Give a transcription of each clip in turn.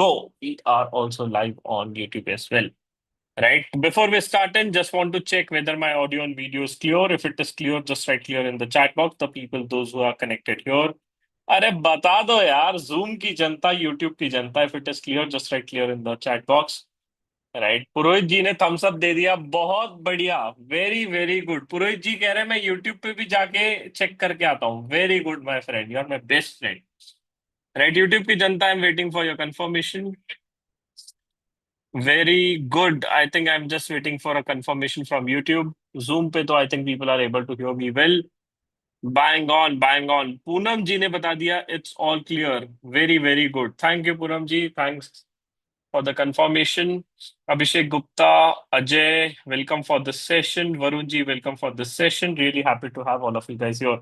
go. We are also live on YouTube as well. Right. Before we start in, just want to check whether my audio and video is clear. If it is clear, just write clear in the chat box. The people, those who are connected here. अरे बता दो यार, Zoom की जनता, YouTube की जनता. If it is clear, just write clear in the chat box. Right, Purohit ji ने thumbs up दे दिया, बहुत बढ़िया, very very good. Purohit ji कह रहे हैं मैं यूट्यूब पे भी जाके चेक करके आता हूँ। Very good my friend, you are my best friend. Right, YouTube की जनता, I am waiting for your confirmation. Very good, I think I am just waiting for a confirmation from YouTube. Zoom पे तो I think people are able to hear me well. Bang on, bang on. Poonam ji ने बता दिया it's all clear. Very very good, thank you Poonam ji, thanks for the confirmation. Abhishek Gupta, Ajay, welcome for this session. Varun ji, welcome for this session. Really happy to have all of you guys here.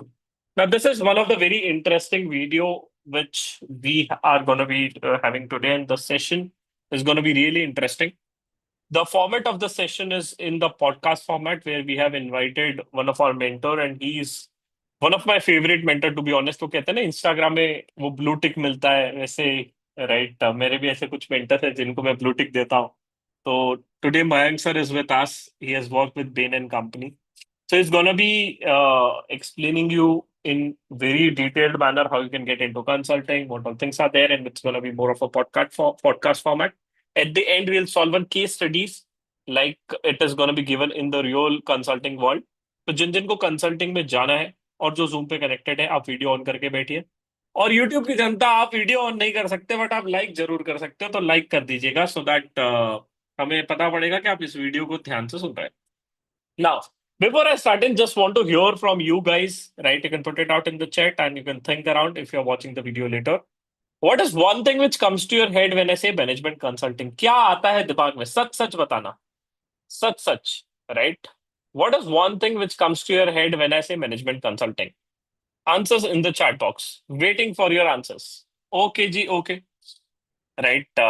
Now, this is one of the very interesting video which we are going to be having today, and the session is going to be really interesting. The format of the session is in the podcast format where we have invited one of our mentor, and he's one of my favorite mentor, to be honest. वो कहते हैं ना Instagram में वो blue tick मिलता है वैसे, right? मेरे भी ऐसे कुछ मेंटर्स हैं जिनको मैं ब्लू टिक देता हूँ। तो today Mayank sir is with us, he has worked with Ben and company. So he's gonna be explaining you in very detailed manner how you can get into consulting, what all things are there, and it's gonna be more of a podcast format. At the end, we'll solve one case studies like it is gonna be given in the real consulting world. तो जिन जिन को consulting में जाना है और जो zoom पे connected है, आप वीडियो ऑन करके बैठिए। और यूट्यूब की जनता, आप वीडियो ऑन नहीं कर सकते बट आप लाइक जरूर कर सकते हो, तो लाइक कर दीजिएगा सो दैट हमें पता पड़ेगा कि आप इस वीडियो को ध्यान से सुन रहे हैं। Now, before I start in, just want to hear from you guys, right? You can put it out in the chat and you can think around if you're watching the video later. What is one thing which comes to your head when I say management consulting? क्या आता है दिमाग में? सच सच बताना, सच सच, right? What is one thing which comes to your head when I say management consulting? Answers in the chat box. Waiting for your answers. Okay, ji, okay. Right.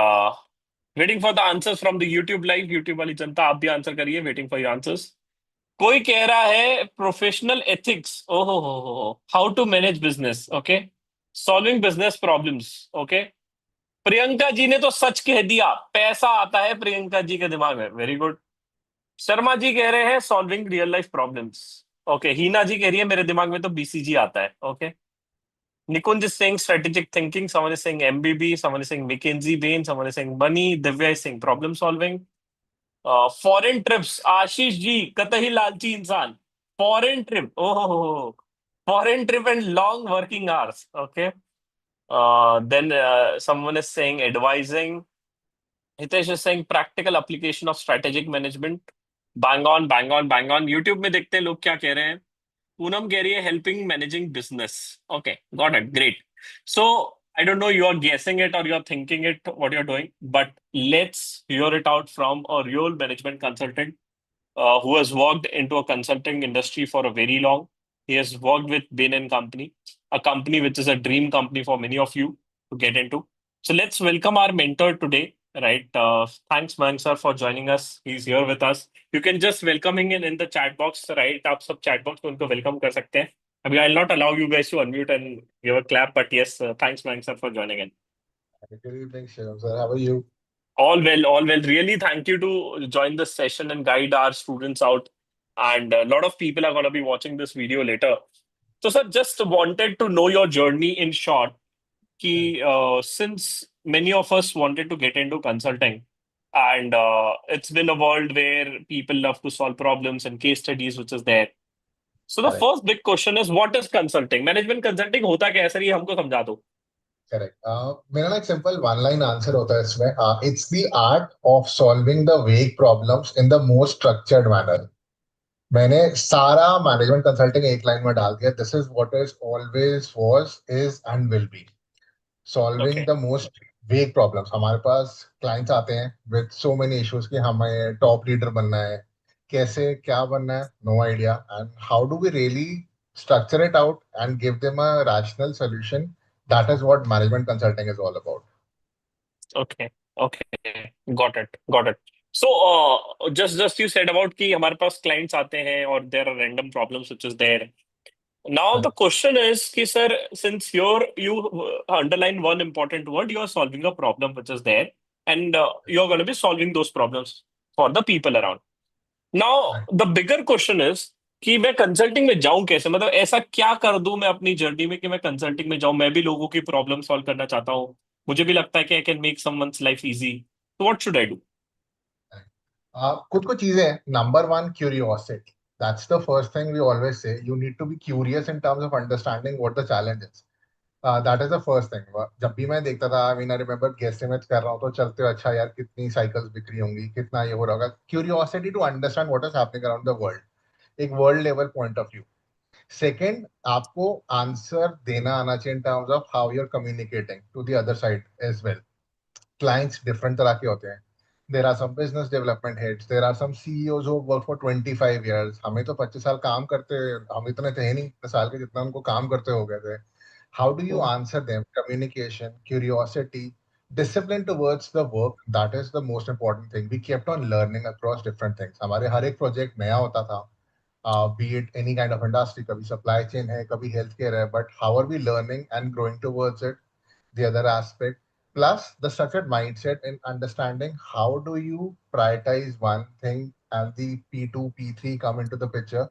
Waiting for the answers from the YouTube live. YouTube वाली जनता, आप भी answer करिए. Waiting for your answers. कोई कह रहा है professional ethics, ओहो हो, how to manage business, okay, solving business problems, okay. Priyanka ji ने तो सच कह दिया, पैसा आता है प्रियंका जी के दिमाग में, वेरी गुड। शर्मा जी कह रहे हैं solving real life problems, okay. Heena ji कह रही है मेरे दिमाग में तो बीसीजी आता है, okay. Nikunj is saying strategic thinking, someone is saying MBB, someone is saying McKinsey Bain, someone is saying money, Divya is saying problem solving. Foreign trips, Ashish ji, कतई लालची इंसान। फॉरेन ट्रिप, ओहो, foreign trip and long working hours, okay. Then someone is saying advising. Hitesh is saying practical application of strategic management. Bang on, bang on, bang on. YouTube में देखते हैं लोग क्या कह रहे हैं। पूनम कह रही है helping managing business. Okay, got it, great. So I don't know you are guessing it or you're thinking it what you're doing, but let's hear it out from a real management consultant who has worked into a consulting industry for a very long. He has worked with Bain and Company, a company which is a dream company for many of you to get into. So let's welcome our mentor today, right? Thanks, Mayank sir, for joining us. He's here with us. You can just welcome him in the chat box, right? आप सब chat box में उनको welcome कर सकते हैं. I mean, I'll not allow you guys to unmute and give a clap, but yes, thanks, Mayank sir, for joining in. Good evening, Shivam sir. How are you? All well, all well. Really, thank you to join this session and guide our students out. And a lot of people are going to be watching this video later. So, sir, just wanted to know your journey in short. Ki, since many of us wanted to get into consulting, and it's been a world where people love to solve problems and case studies, which is there. So, the Correct. first big question is, what is consulting? Management consulting होता क्या है sir, ये हमको समझा दो. Correct. मेरा ना एक simple one line answer होता है इसमें. It's the art of solving the vague problems in the most structured manner. मैंने सारा मैनेजमेंट कंसल्टिंग एक लाइन में डाल दिया. This is what is always was is and will be. Solving Okay. the most vague problems. हमारे पास clients आते हैं with so many issues कि हमें top leader बनना है, कैसे क्या बनना है, no idea, and how do we really structure it out and give them a rational solution. That is what management consulting is all about. Okay, okay, got it, got it. So, just you said about कि हमारे पास clients आते हैं और there are random problems which is there. Now the question is, ki, sir, since you underline one important word, you are solving a problem which is there, and you're going to be solving those problems for the people around. Now Right. the bigger question is कि मैं consulting में जाऊं कैसे, मतलब ऐसा क्या कर दूं मैं अपनी जर्नी में कि मैं कंसल्टिंग में जाऊं। मैं भी लोगों की प्रॉब्लम सॉल्व करना चाहता हूं, मुझे भी लगता है कि I can make someone's life easy. तो व्हाट शुड आई डू? कुछ कुछ चीजें हैं। Number one, curiosity. That's the first thing we always say, you need to be curious in terms of understanding what the challenge is. That is the first thing. जब भी मैं देखता था, I mean I remember गेस्टिमेट्स कर रहा हूँ तो चलते हो, अच्छा यार कितनी साइकिल्स बिक्री होंगी, कितना ये हो रहा होगा। Curiosity to understand what is happening around the world, एक world level point of view. Second, आपको आंसर देना आना चाहिए in terms of how you are communicating to the other side as well. Clients different तरह के होते हैं। There are some business development heads, there are some CEOs who work for 25 years। हमें तो 25 साल काम करते, हम इतने थे नहीं इतने साल के जितना उनको काम करते हो गए थे। How do you answer them? Communication, curiosity, discipline towards the work, that is the most important thing. We kept on learning across different things. हमारे हर एक प्रोजेक्ट नया होता था, be it any kind of industry, कभी supply chain है, कभी healthcare है, but how are we learning and growing towards it? The other aspect, plus the structured mindset in understanding how do you prioritize one thing and the P2 P3 come into the picture.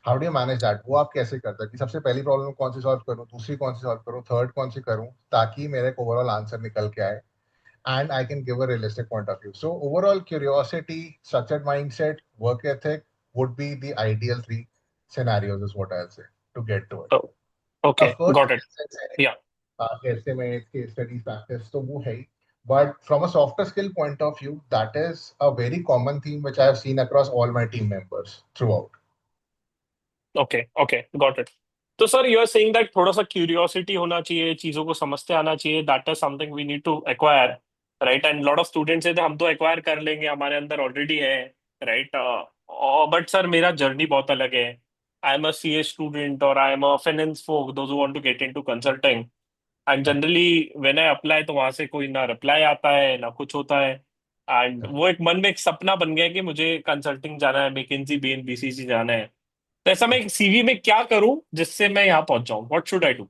How do you manage that? वो आप कैसे करते हैं कि सबसे पहली problem कौन सी solve करूं, दूसरी कौन सी सॉल्व करूं, थर्ड कौन सी करूं, ताकि मेरे एक ओवरऑल आंसर निकल के आए and I can give a realistic point of view. So overall, curiosity, structured mindset, work ethic would be the ideal three scenarios is what I'll say to get to it. Okay, Of course, got it. या estimates, case studies, practice, so वो है ही. But from a softer skill point of view, that is a very common theme which I have seen across all my team members throughout. Okay, okay, got it. तो sir you are saying that थोड़ा सा curiosity होना चाहिए, चीजों को समझते आना चाहिए, that is something we need to acquire, right? And lot of students है तो हम तो एक्वायर कर लेंगे, हमारे अंदर ऑलरेडी है, राइट? बट सर मेरा जर्नी बहुत अलग है। I am a CA student और I am a finance folk, those who want to get into consulting. And generally when I apply तो वहां से कोई ना रिप्लाई आता है ना कुछ होता है। एंड वो एक मन में एक सपना बन गया कि मुझे कंसल्टिंग जाना है, मैकिंजी बेन बीसीसी जाना है। तो ऐसा मैं सीवी में क्या करूं जिससे मैं यहाँ पहुंच जाऊं? What should I do?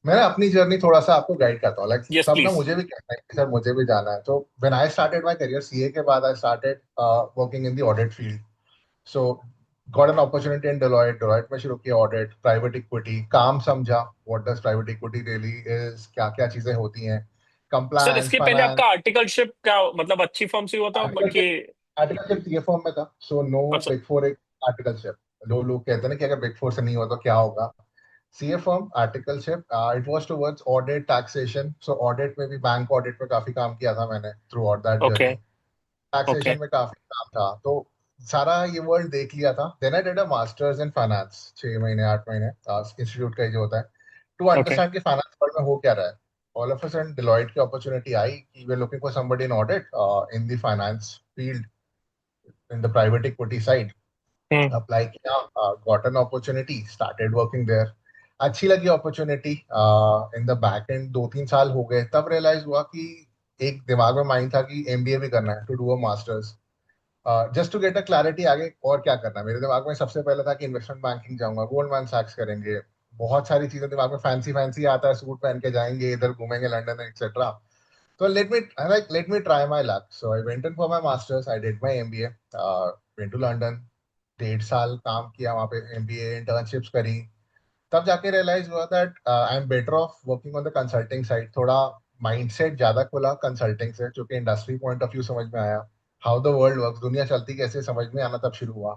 मैं ना अपनी जर्नी थोड़ा सा आपको गाइड करता हूँ। लाइक यस सब ना प्लीज। मुझे भी कहता है कि सर मुझे भी जाना है। तो when I started my career CA के बाद, I started working in the audit field. So got an opportunity in Deloitte. Deloitte में शुरू किया ऑडिट, प्राइवेट इक्विटी। काम समझा what does private equity really is, क्या क्या चीजें होती हैं, सर कंप्लायंस, इसके पहले फाइनेंस। आपका आर्टिकलशिप क्या, मतलब अच्छी फर्म से हुआ था कि? आर्टिकलशिप सीए फॉर्म में था, सो नो अच्छा। Big four. एक आर्टिकलशिप, जो लोग कहते हैं ना कि अगर बिग फोर से नहीं हुआ तो क्या होगा। CA firm, articleship, it was towards audit, taxation. So audit में भी, बैंक ऑडिट में काफी काम किया था मैंने through out that okay, journey. Okay, taxation में काफी काम था, तो सारा ये वर्ल्ड देख लिया था। Then I did a master's in finance, 6 महीने 8 महीने इंस्टीट्यूट का ही जो होता है, टू ओके, अंडरस्टैंड कि फाइनेंस वर्ल्ड में हो क्या रहा है। All of a sudden Deloitte की अपॉर्चुनिटी आई कि we are looking for somebody in audit in the finance field, in the private equity side. Hmm, apply किया, got an opportunity, started working there. अच्छी लगी opportunity. In the back end 2-3 साल हो गए, तब रियलाइज हुआ कि एक दिमाग में माइंड था कि एमबीए भी करना है, to do a master's, just to get a clarity आगे और क्या करना है। मेरे दिमाग में सबसे पहले था कि इन्वेस्टमेंट बैंकिंग जाऊंगा, गोल्डमैन सैक्स करेंगे। बहुत सारी चीजें दिमाग में, फैंसी फैंसी आता है, सूट पहन के जाएंगे, इधर घूमेंगे London etcetera. So let me try my luck. So I went in for my masters. I did my MBA. Went to London. 1.5 साल काम किया वहाँ पे, MBA इंटर्नशिप्स करी। तब जाके रियलाइज हुआ that I am better of working on the consulting side. थोड़ा माइंडसेट ज्यादा खुला कंसल्टिंग से, क्योंकि इंडस्ट्री पॉइंट ऑफ व्यू समझ में आया। हाउ द वर्ल्ड वर्क, दुनिया चलती कैसे, समझ में आना तब शुरू हुआ।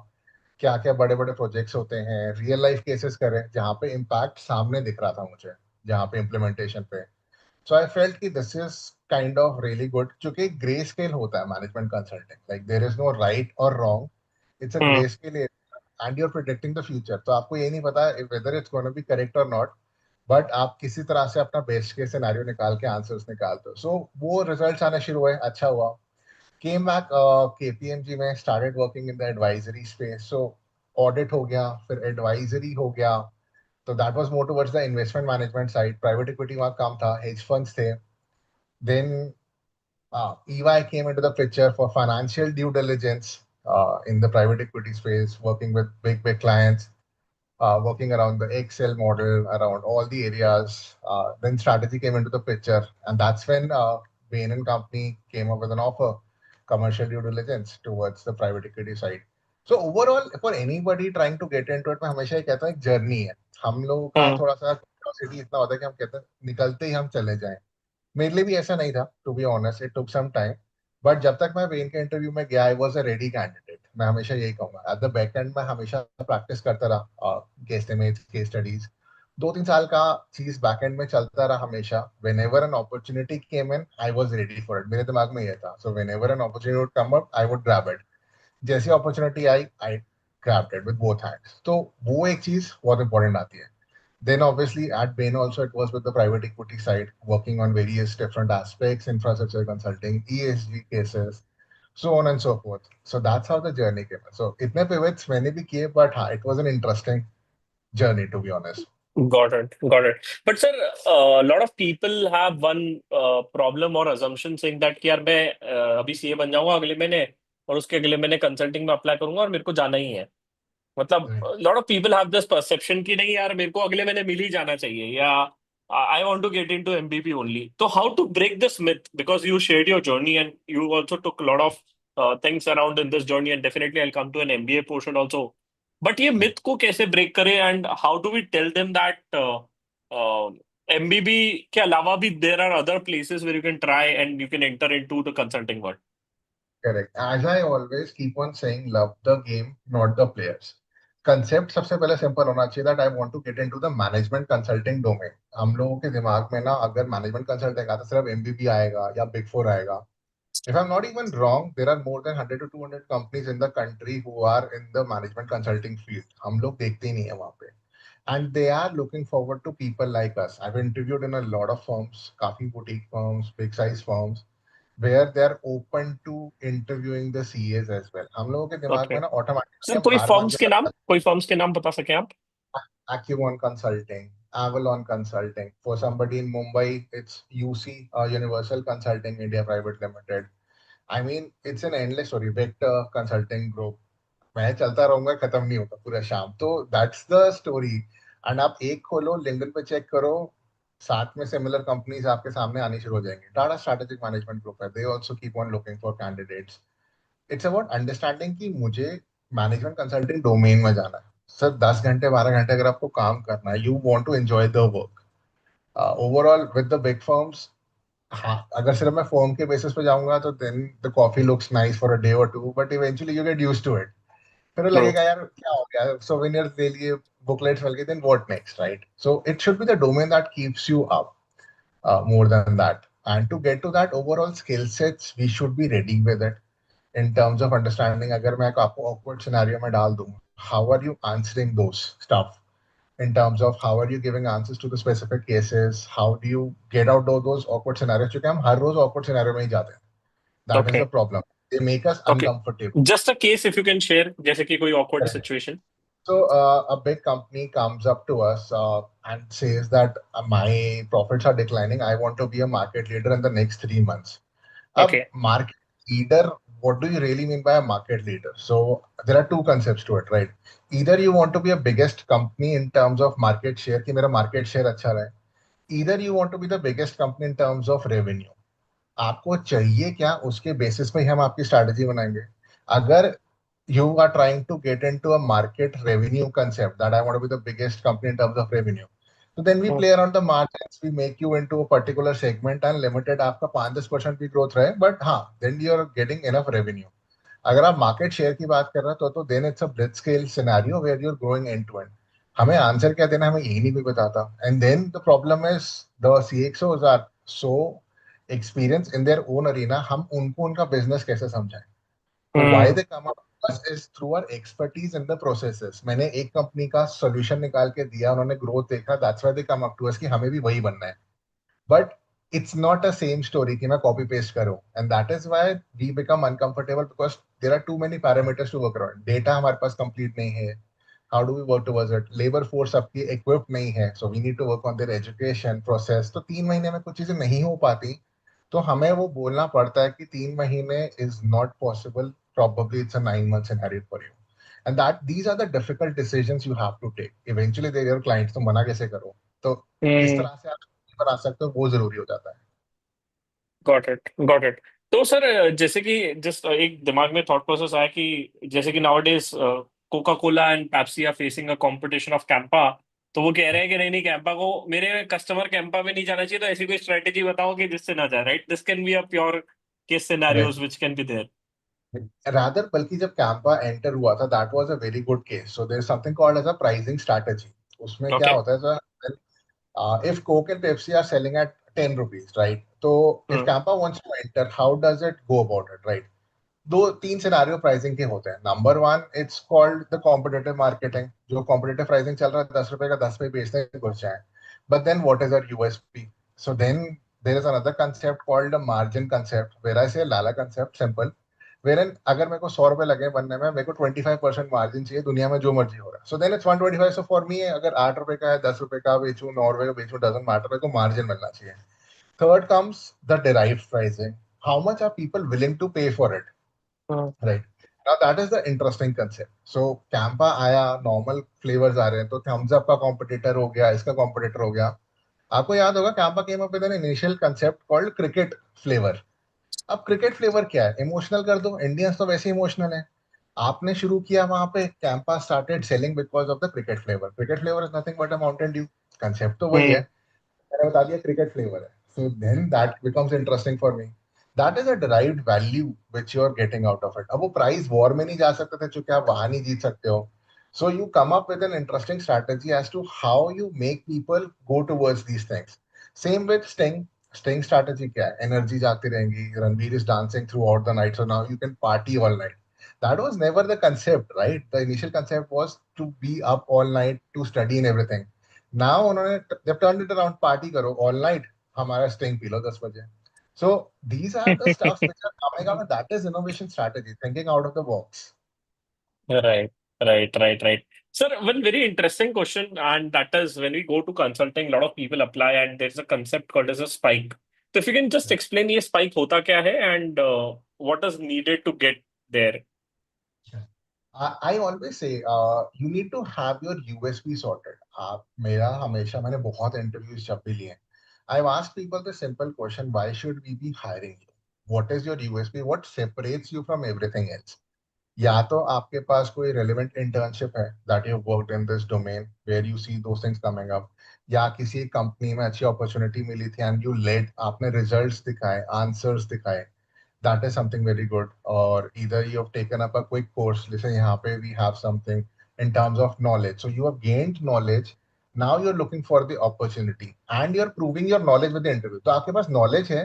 क्या क्या बड़े बड़े प्रोजेक्ट्स होते हैं, रियल लाइफ केसेस करें जहाँ पे इम्पैक्ट सामने दिख रहा था मुझे, जहाँ पे इम्प्लीमेंटेशन पे। सो आई फेल्ट कि this is kind of really good, क्योंकि ग्रे स्केल होता है management consulting. Like there is no right और रॉन्ग, it's a hmm, grey scale and you are predicting the future. तो आपको ये नहीं पता whether it's gonna be correct और नॉट, बट आप किसी तरह से अपना बेस्ट केस सिनेरियो निकाल के आंसर्स निकालते हो। सो वो रिजल्ट्स आने शुरू हुए, अच्छा हुआ। केम बैक केपीएमजी में, started working in the advisory space. So audit हो गया, फिर एडवाइजरी हो गया, तो that was more towards the investment management side. Private equity वहाँ काम था, हेज फंड्स थे। Then EY came into the picture for financial due diligence in the private equity space, working with big, big clients. working around the Excel model, around all the areas. Then strategy came into the picture, and that's when Bain and Company came up with an offer, commercial due diligence towards the private equity side. So overall, for anybody trying to get into it, मैं हमेशा ये कहता हूँ एक journey है. हम लोगों का Hmm. थोड़ा सा क्यूरियोसिटी इतना होता है कि हम कहते हैं निकलते ही हम चले जाएं. मेरे लिए भी ऐसा नहीं था, to be honest, it took some time. But जब तक मैं वेन के इंटरव्यू में गया, I was a ready candidate. मैं हमेशा यही कहूंगा, एट द बैक एंड मैं हमेशा प्रैक्टिस करता रहा, केस इमेज, केस स्टडीज. 2-3 साल का चीज बैक एंड में चलता रहा हमेशा. Whenever an opportunity came in, I was ready for it. मेरे दिमाग में ये था, so whenever an opportunity would come up, I would grab it. जैसी अपॉर्चुनिटी आई, I grabbed it with both hands. तो वो एक चीज बहुत इंपॉर्टेंट आती है. Then obviously at Bain also it was with the private equity side, working on various different aspects, infrastructure consulting, ESG cases, so on and so forth. So that's how the journey came. So itne pivots मैंने भी किए, but हाँ, it was an interesting journey to be honest. Got it. Got it. But sir, a lot of people have one problem or assumption saying that कि यार मैं अभी CA बन जाऊंगा अगले महीने और उसके अगले महीने कंसल्टिंग में अप्लाई करूंगा और मेरे को जाना ही है. मतलब Right. Lot of people have this perception कि नहीं यार मेरे को अगले महीने मिल ही जाना चाहिए या I want to get into MBP only. तो how to break this myth because you shared your journey and you also took lot of things around in this journey and definitely I will come to an MBA portion also. But ये Right. Myth को कैसे break करें and how do we tell them that MBB के अलावा भी there are other places where you can try and you can enter into the consulting world. Correct. As I always keep on saying, love the game, not the players. Concept सबसे पहले simple होना चाहिए that I want to get into the management consulting domain. हम लोगों के दिमाग में ना अगर मैनेजमेंट कंसल्टिंग आता, सिर्फ एमबीबी आएगा या बिग फोर आएगा. If I'm not even wrong, there are more than 100 to 200 companies in the country who are in the management consulting field. हम लोग देखते ही नहीं है वहाँ पे. And they are looking forward to people like us. I've interviewed in a lot of firms, काफी boutique firms, big size firms, where they're open to interviewing the CAs as well. हम लोगों के दिमाग ओके में ना sir automatically हम कोई हार मान फर्म्स के के नाम चलते कोई फर्म्स के नाम बता सकें आप. हैं. Acumen Consulting, Avalon Consulting. For somebody in Mumbai, it's UC, Universal Consulting India Private Limited. I mean, it's an endless story. Vector Consulting Group. मैं चलता रहूंगा, खत्म नहीं होगा पूरा शाम. तो दैट्स द स्टोरी. एंड आप एक खोलो, लिंक्डइन पे चेक करो, साथ में सिमिलर कंपनीज आपके सामने आनी शुरू हो जाएंगी. टाटा स्ट्रैटेजिक मैनेजमेंट ग्रुप है, they also keep on looking for candidates. It's about understanding कि मुझे मैनेजमेंट कंसल्टिंग डोमेन में जाना है. सर 10 घंटे 12 घंटे अगर आपको काम करना है, you want to enjoy the work. Overall with the big firms, हाँ, अगर सिर्फ मैं फर्म के बेसिस पे जाऊंगा तो then the coffee looks nice for a day और two, but eventually you get used to it. फिर ट्रू. लगेगा यार क्या हो गया, सोवेनियर्स ले लिए, बुकलेट्स मिल गए, then what next, right? So it should be the domain that keeps you up, more than that. And to get to that overall skill sets, we should be ready with it in terms of understanding. अगर मैं आपको awkward scenario में डाल दूँ, how are you answering those stuff in terms of how are you giving answers to the specific cases? How do you get out of those awkward scenarios? क्योंकि हम हर रोज awkward scenario में ही जाते हैं. That is okay. the problem. They make us okay. uncomfortable. Just a case if you can share जैसे कि कोई awkward Correct. Situation. So a big company comes up to us and says that my profits are declining. I want to be a market leader in the next 3 months. A okay. market leader, what do you really mean by a market leader? So there are two concepts to it, right? Either you want to be a biggest company in terms of market share, कि मेरा market share अच्छा रहे. Either you want to be the biggest company in terms of revenue. आपको चाहिए क्या, उसके basis पे ही हम आपकी स्ट्रैटेजी बनाएंगे. अगर you are trying to get into a market revenue concept that I want to be the biggest company in terms of revenue. So then we play around the margins, we make you into a particular segment and limited आपका 5-10% भी growth रहे, but हाँ, then you are getting enough revenue. अगर आप market share की बात कर रहे हो तो then it's a blitz scale scenario where you are growing end to end. हमें आंसर क्या देना, हमें यही नहीं कोई बताता. And then the problem is the CXOs are so experience in their own arena, हम उनको उनका बिजनेस कैसे समझाएं. तो why they come up us is through our expertise in the processes. मैंने एक कंपनी का सॉल्यूशन निकाल के दिया, उन्होंने ग्रोथ देखा, that's why they come up to us कि हमें भी वही बनना है. But it's not a same story कि मैं copy paste करूं. And that is why we become uncomfortable because there are too many parameters to work around. Data हमारे पास complete नहीं है. How do we work towards it? Labor force आपकी equipped नहीं है. So we need to work on their education process. तो 3 महीने में कुछ चीजें नहीं हो पाती. तो हमें वो बोलना पड़ता है कि 3 महीने is not possible. Probably it's a 9 month scenario for you. And that these are the difficult decisions you have to take eventually there your clients, तो मना कैसे करो? तो किस हम्म। तरह से आप बना सकते हो वो जरूरी हो जाता है। Got it, got it. तो सर जैसे कि जिस एक दिमाग में थॉट प्रोसेस आया कि जैसे कि nowadays Coca Cola and Pepsi are facing a competition of Campa. तो वो कह रहे हैं कि नहीं नहीं, कैंपा को, मेरे कस्टमर कैंपा में नहीं जाना चाहिए, तो ऐसी कोई स्ट्रेटेजी बताओ कि जिससे ना जाए, right? This can be a pure case scenarios which can be there. Rather बल्कि जब कैंपा एंटर हुआ था that was a very good case, so there is something called as a pricing strategy. उसमें क्या ओके। होता है sir, if Coke and Pepsi are selling at 10 rupees, right? So if hmm. Campa wants to enter, how does it go about it, right? दो तीन scenario pricing के होते हैं। Number one, it's called the competitive marketing. जो competitive pricing चल रहा है, 10 रुपए का 10 पे बेचने की घुस जाए। But then what is our USP? So then there is another concept called margin concept, where I say lala concept simple, wherein अगर मेरे को 100 रुपए लगे बनने में, मेरे को 25% मार्जिन चाहिए, दुनिया में जो मर्जी हो रहा है। So then it's 125। So for me, अगर 8 रुपए का है, 10 रुपए का बेचूं, 9 रुपए का बेचूं, डजेंट मैटर, मेरे को मार्जिन मिलना चाहिए। Third comes the derived pricing. How much are people willing to pay for it? हम्म। राइट। Now that is the interesting concept. So Campa आया, नॉर्मल फ्लेवर्स आ रहे हैं, तो थम्स अप का कॉम्पिटिटर हो गया, इसका कॉम्पिटिटर हो गया। आपको याद होगा Campa came up with an initial concept called cricket flavour. अब क्रिकेट फ्लेवर क्या है? इमोशनल कर दो, इंडियंस तो वैसे इमोशनल है। आपने शुरू किया वहां पे, Campa started selling because of the cricket flavour. Cricket flavour is nothing but a Mountain Dew. Concept तो वही है, हम्म। मैंने बता दिया क्रिकेट फ्लेवर है। So then that becomes interesting for me. That is a derived value which you are getting out of it. अब वो price war में नहीं जा सकते थे क्योंकि आप वहां नहीं जीत सकते हो। So you come up with an interesting strategy as to how you make people go towards these things. Same with Sting. Sting strategy क्या है? एनर्जी जाती रहेंगी, Ranveer is dancing throughout the night, so now you can party all night. That was never the concept, right? The initial concept was to be up all night, to study and everything. Now उन्होंने जब turn it around, party करो all night, हमारा Sting पी लो 10 बजे। So these are the stuffs which are coming up, that is innovation strategy, thinking out of the box. Right, right, right, right. Sir, one very interesting question, and that is when we go to consulting, a lot of people apply, and there's a concept called as a spike. So if you can just explain ये spike होता क्या है, and what is needed to get there. I always say you need to have your USP sorted. आप मेरा हमेशा, मैंने बहुत interviews जब भी लिए हैं, I've asked people the simple question, why should we be hiring you? What is your USP? What separates you from everything else? या तो आपके पास कोई रेलेवेंट इंटर्नशिप है, that you worked in this domain where you see those things coming up, या किसी company में अच्छी अपॉर्चुनिटी मिली थी एंड यू लेड, आपने रिजल्ट्स दिखाए, आंसर्स दिखाए, that is something very good. Or either you have taken up a quick course, listen यहाँ पे we have something in terms of knowledge, so you have gained knowledge, now you're looking for the opportunity and you're proving your knowledge with the interview। तो आपके पास knowledge है,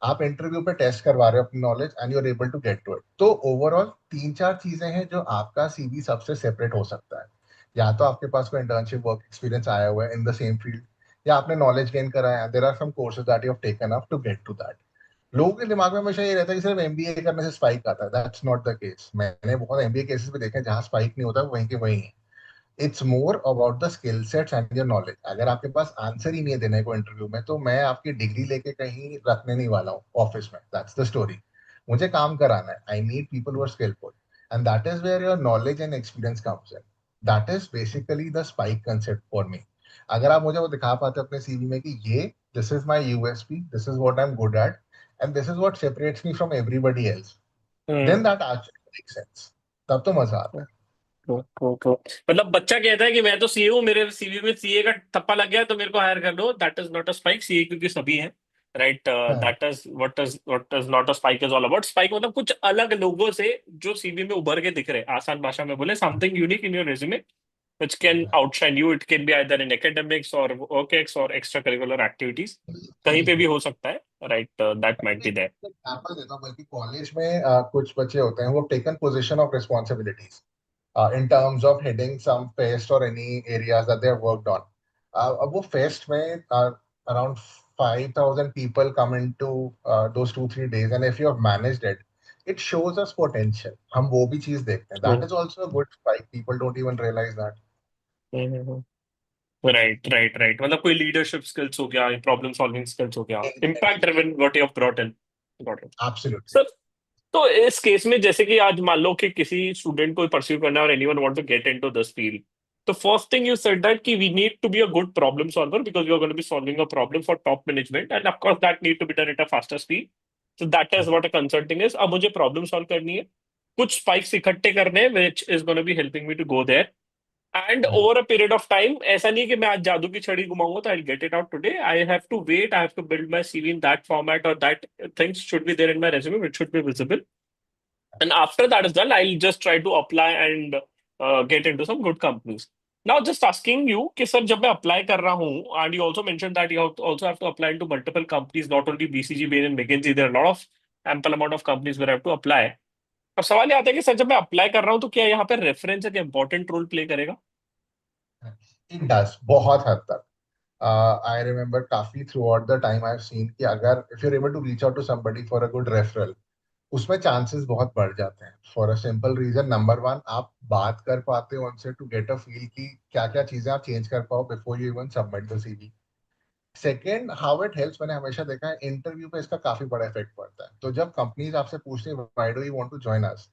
आप interview पे test करवा रहे हो अपनी knowledge and you are able to get to it. तो ओवरऑल तीन चार चीजें हैं जो आपका सीवी सबसे सेपरेट हो सकता है। या तो आपके पास कोई इंटर्नशिप वर्क एक्सपीरियंस आया हुआ है इन द सेम फील्ड, या आपने नॉलेज गेन करा है, there are some courses that you have taken up to get to that. लोगों के दिमाग में हमेशा ये रहता है कि सिर्फ एमबीए करने से स्पाइक आता है, दैट्स नॉट द केस। मैंने बहुत एमबीए केसेस भी देखे हैं जहां स्पाइक नहीं होता, वहीं के वहीं है। It's more about the skill sets and your knowledge. अगर आपके पास आंसर ही नहीं है देने को इंटरव्यू में, तो मैं आपकी डिग्री लेके कहीं रखने नहीं वाला हूँ ऑफिस में, दैट्स द स्टोरी। मुझे काम कराना है, I need people who are skilful, and that is where your knowledge and experience comes in. That is basically the spike concept for me. अगर आप मुझे वो दिखा पाते अपने सीवी में कि ये, this is my USP, this is what I am good at, and this is what separates me from everybody else, hmm. Then that actually makes sense. तब तो मजा आता है। तो मतलब बच्चा कहता है कि मैं तो सीए हूँ, मेरे सीवी में सीए का ठप्पा लग गया, तो मेरे को हायर कर लो, that is not a spike. CA क्योंकि सभी हैं, राइट? हाँ, that is what is not a spike is all about. Spike मतलब कुछ अलग लोगों से जो सीवी में उभर के दिख रहे हैं, आसान भाषा में बोले, something unique in your resume which can outshine you. It can be either in academics or OKX or extracurricular activities. कहीं पे भी हो सकता है, right? That might be there. Example देता हूँ, बल्कि कॉलेज में कुछ बच्चे होते हैं वो taken position of responsibilities in terms of heading some fest or any areas that they have worked on. अब वो fest में around 5,000 people come into those 2 3 days, and if you have managed it, it shows us potential. हम वो भी चीज देखते हैं, that True. is also a good spike, people don't even realize that। Hmm. Right, right, right. मतलब कोई leadership skills हो गया, प्रॉब्लम सॉल्विंग स्किल्स हो गया, impact Exactly. Driven what you have brought in. Got it Absolutely। Sir. तो इस case में जैसे कि आज मान लो कि किसी स्टूडेंट को परस्यू करना है और anyone want to get into this field, तो first thing you said that कि we need to be a good problem solver because you are going to be solving a problem for top management and of course that need to be done at a faster speed. So that is what a consulting is. अब मुझे problem solve करनी है, कुछ spikes इकट्ठे करने हैं which is going to be helping me to go there and over a period of time. ऐसा नहीं है कि मैं आज जादू की छड़ी घुमाऊंगा तो I get it out today. I have to wait, I have to build my CV in that format और that things should be there in my resume which should be visible. And after that is done, I'll just try to apply and get into some good companies. Now, just asking you, कि sir जब मैं apply कर रहा हूँ, and you also mentioned that you also have to apply into multiple companies, not only BCG, Bain and McKinsey. There are a lot of ample amount of companies where I have to apply. अब सवाल ये आता है कि sir जब मैं apply कर रहा हूँ तो क्या यहाँ पे रेफरेंस एक इम्पोर्टेंट रोल प्ले करेगा? इट डज बहुत हद तक। आई रिमेम्बर काफी throughout the time I have seen कि अगर if you are able to reach out to somebody for a good referral, उसमें चांसेस बहुत बढ़ जाते हैं for a simple reason. Number one, आप बात कर पाते हो उनसे टू गेट अ फील कि क्या क्या चीजें आप चेंज कर पाओ before you even submit the CV. Second, how it helps, मैंने हमेशा देखा है इंटरव्यू पे इसका काफी बड़ा इफेक्ट पड़ता है। तो जब कंपनीज आपसे पूछती है why do you want to join us,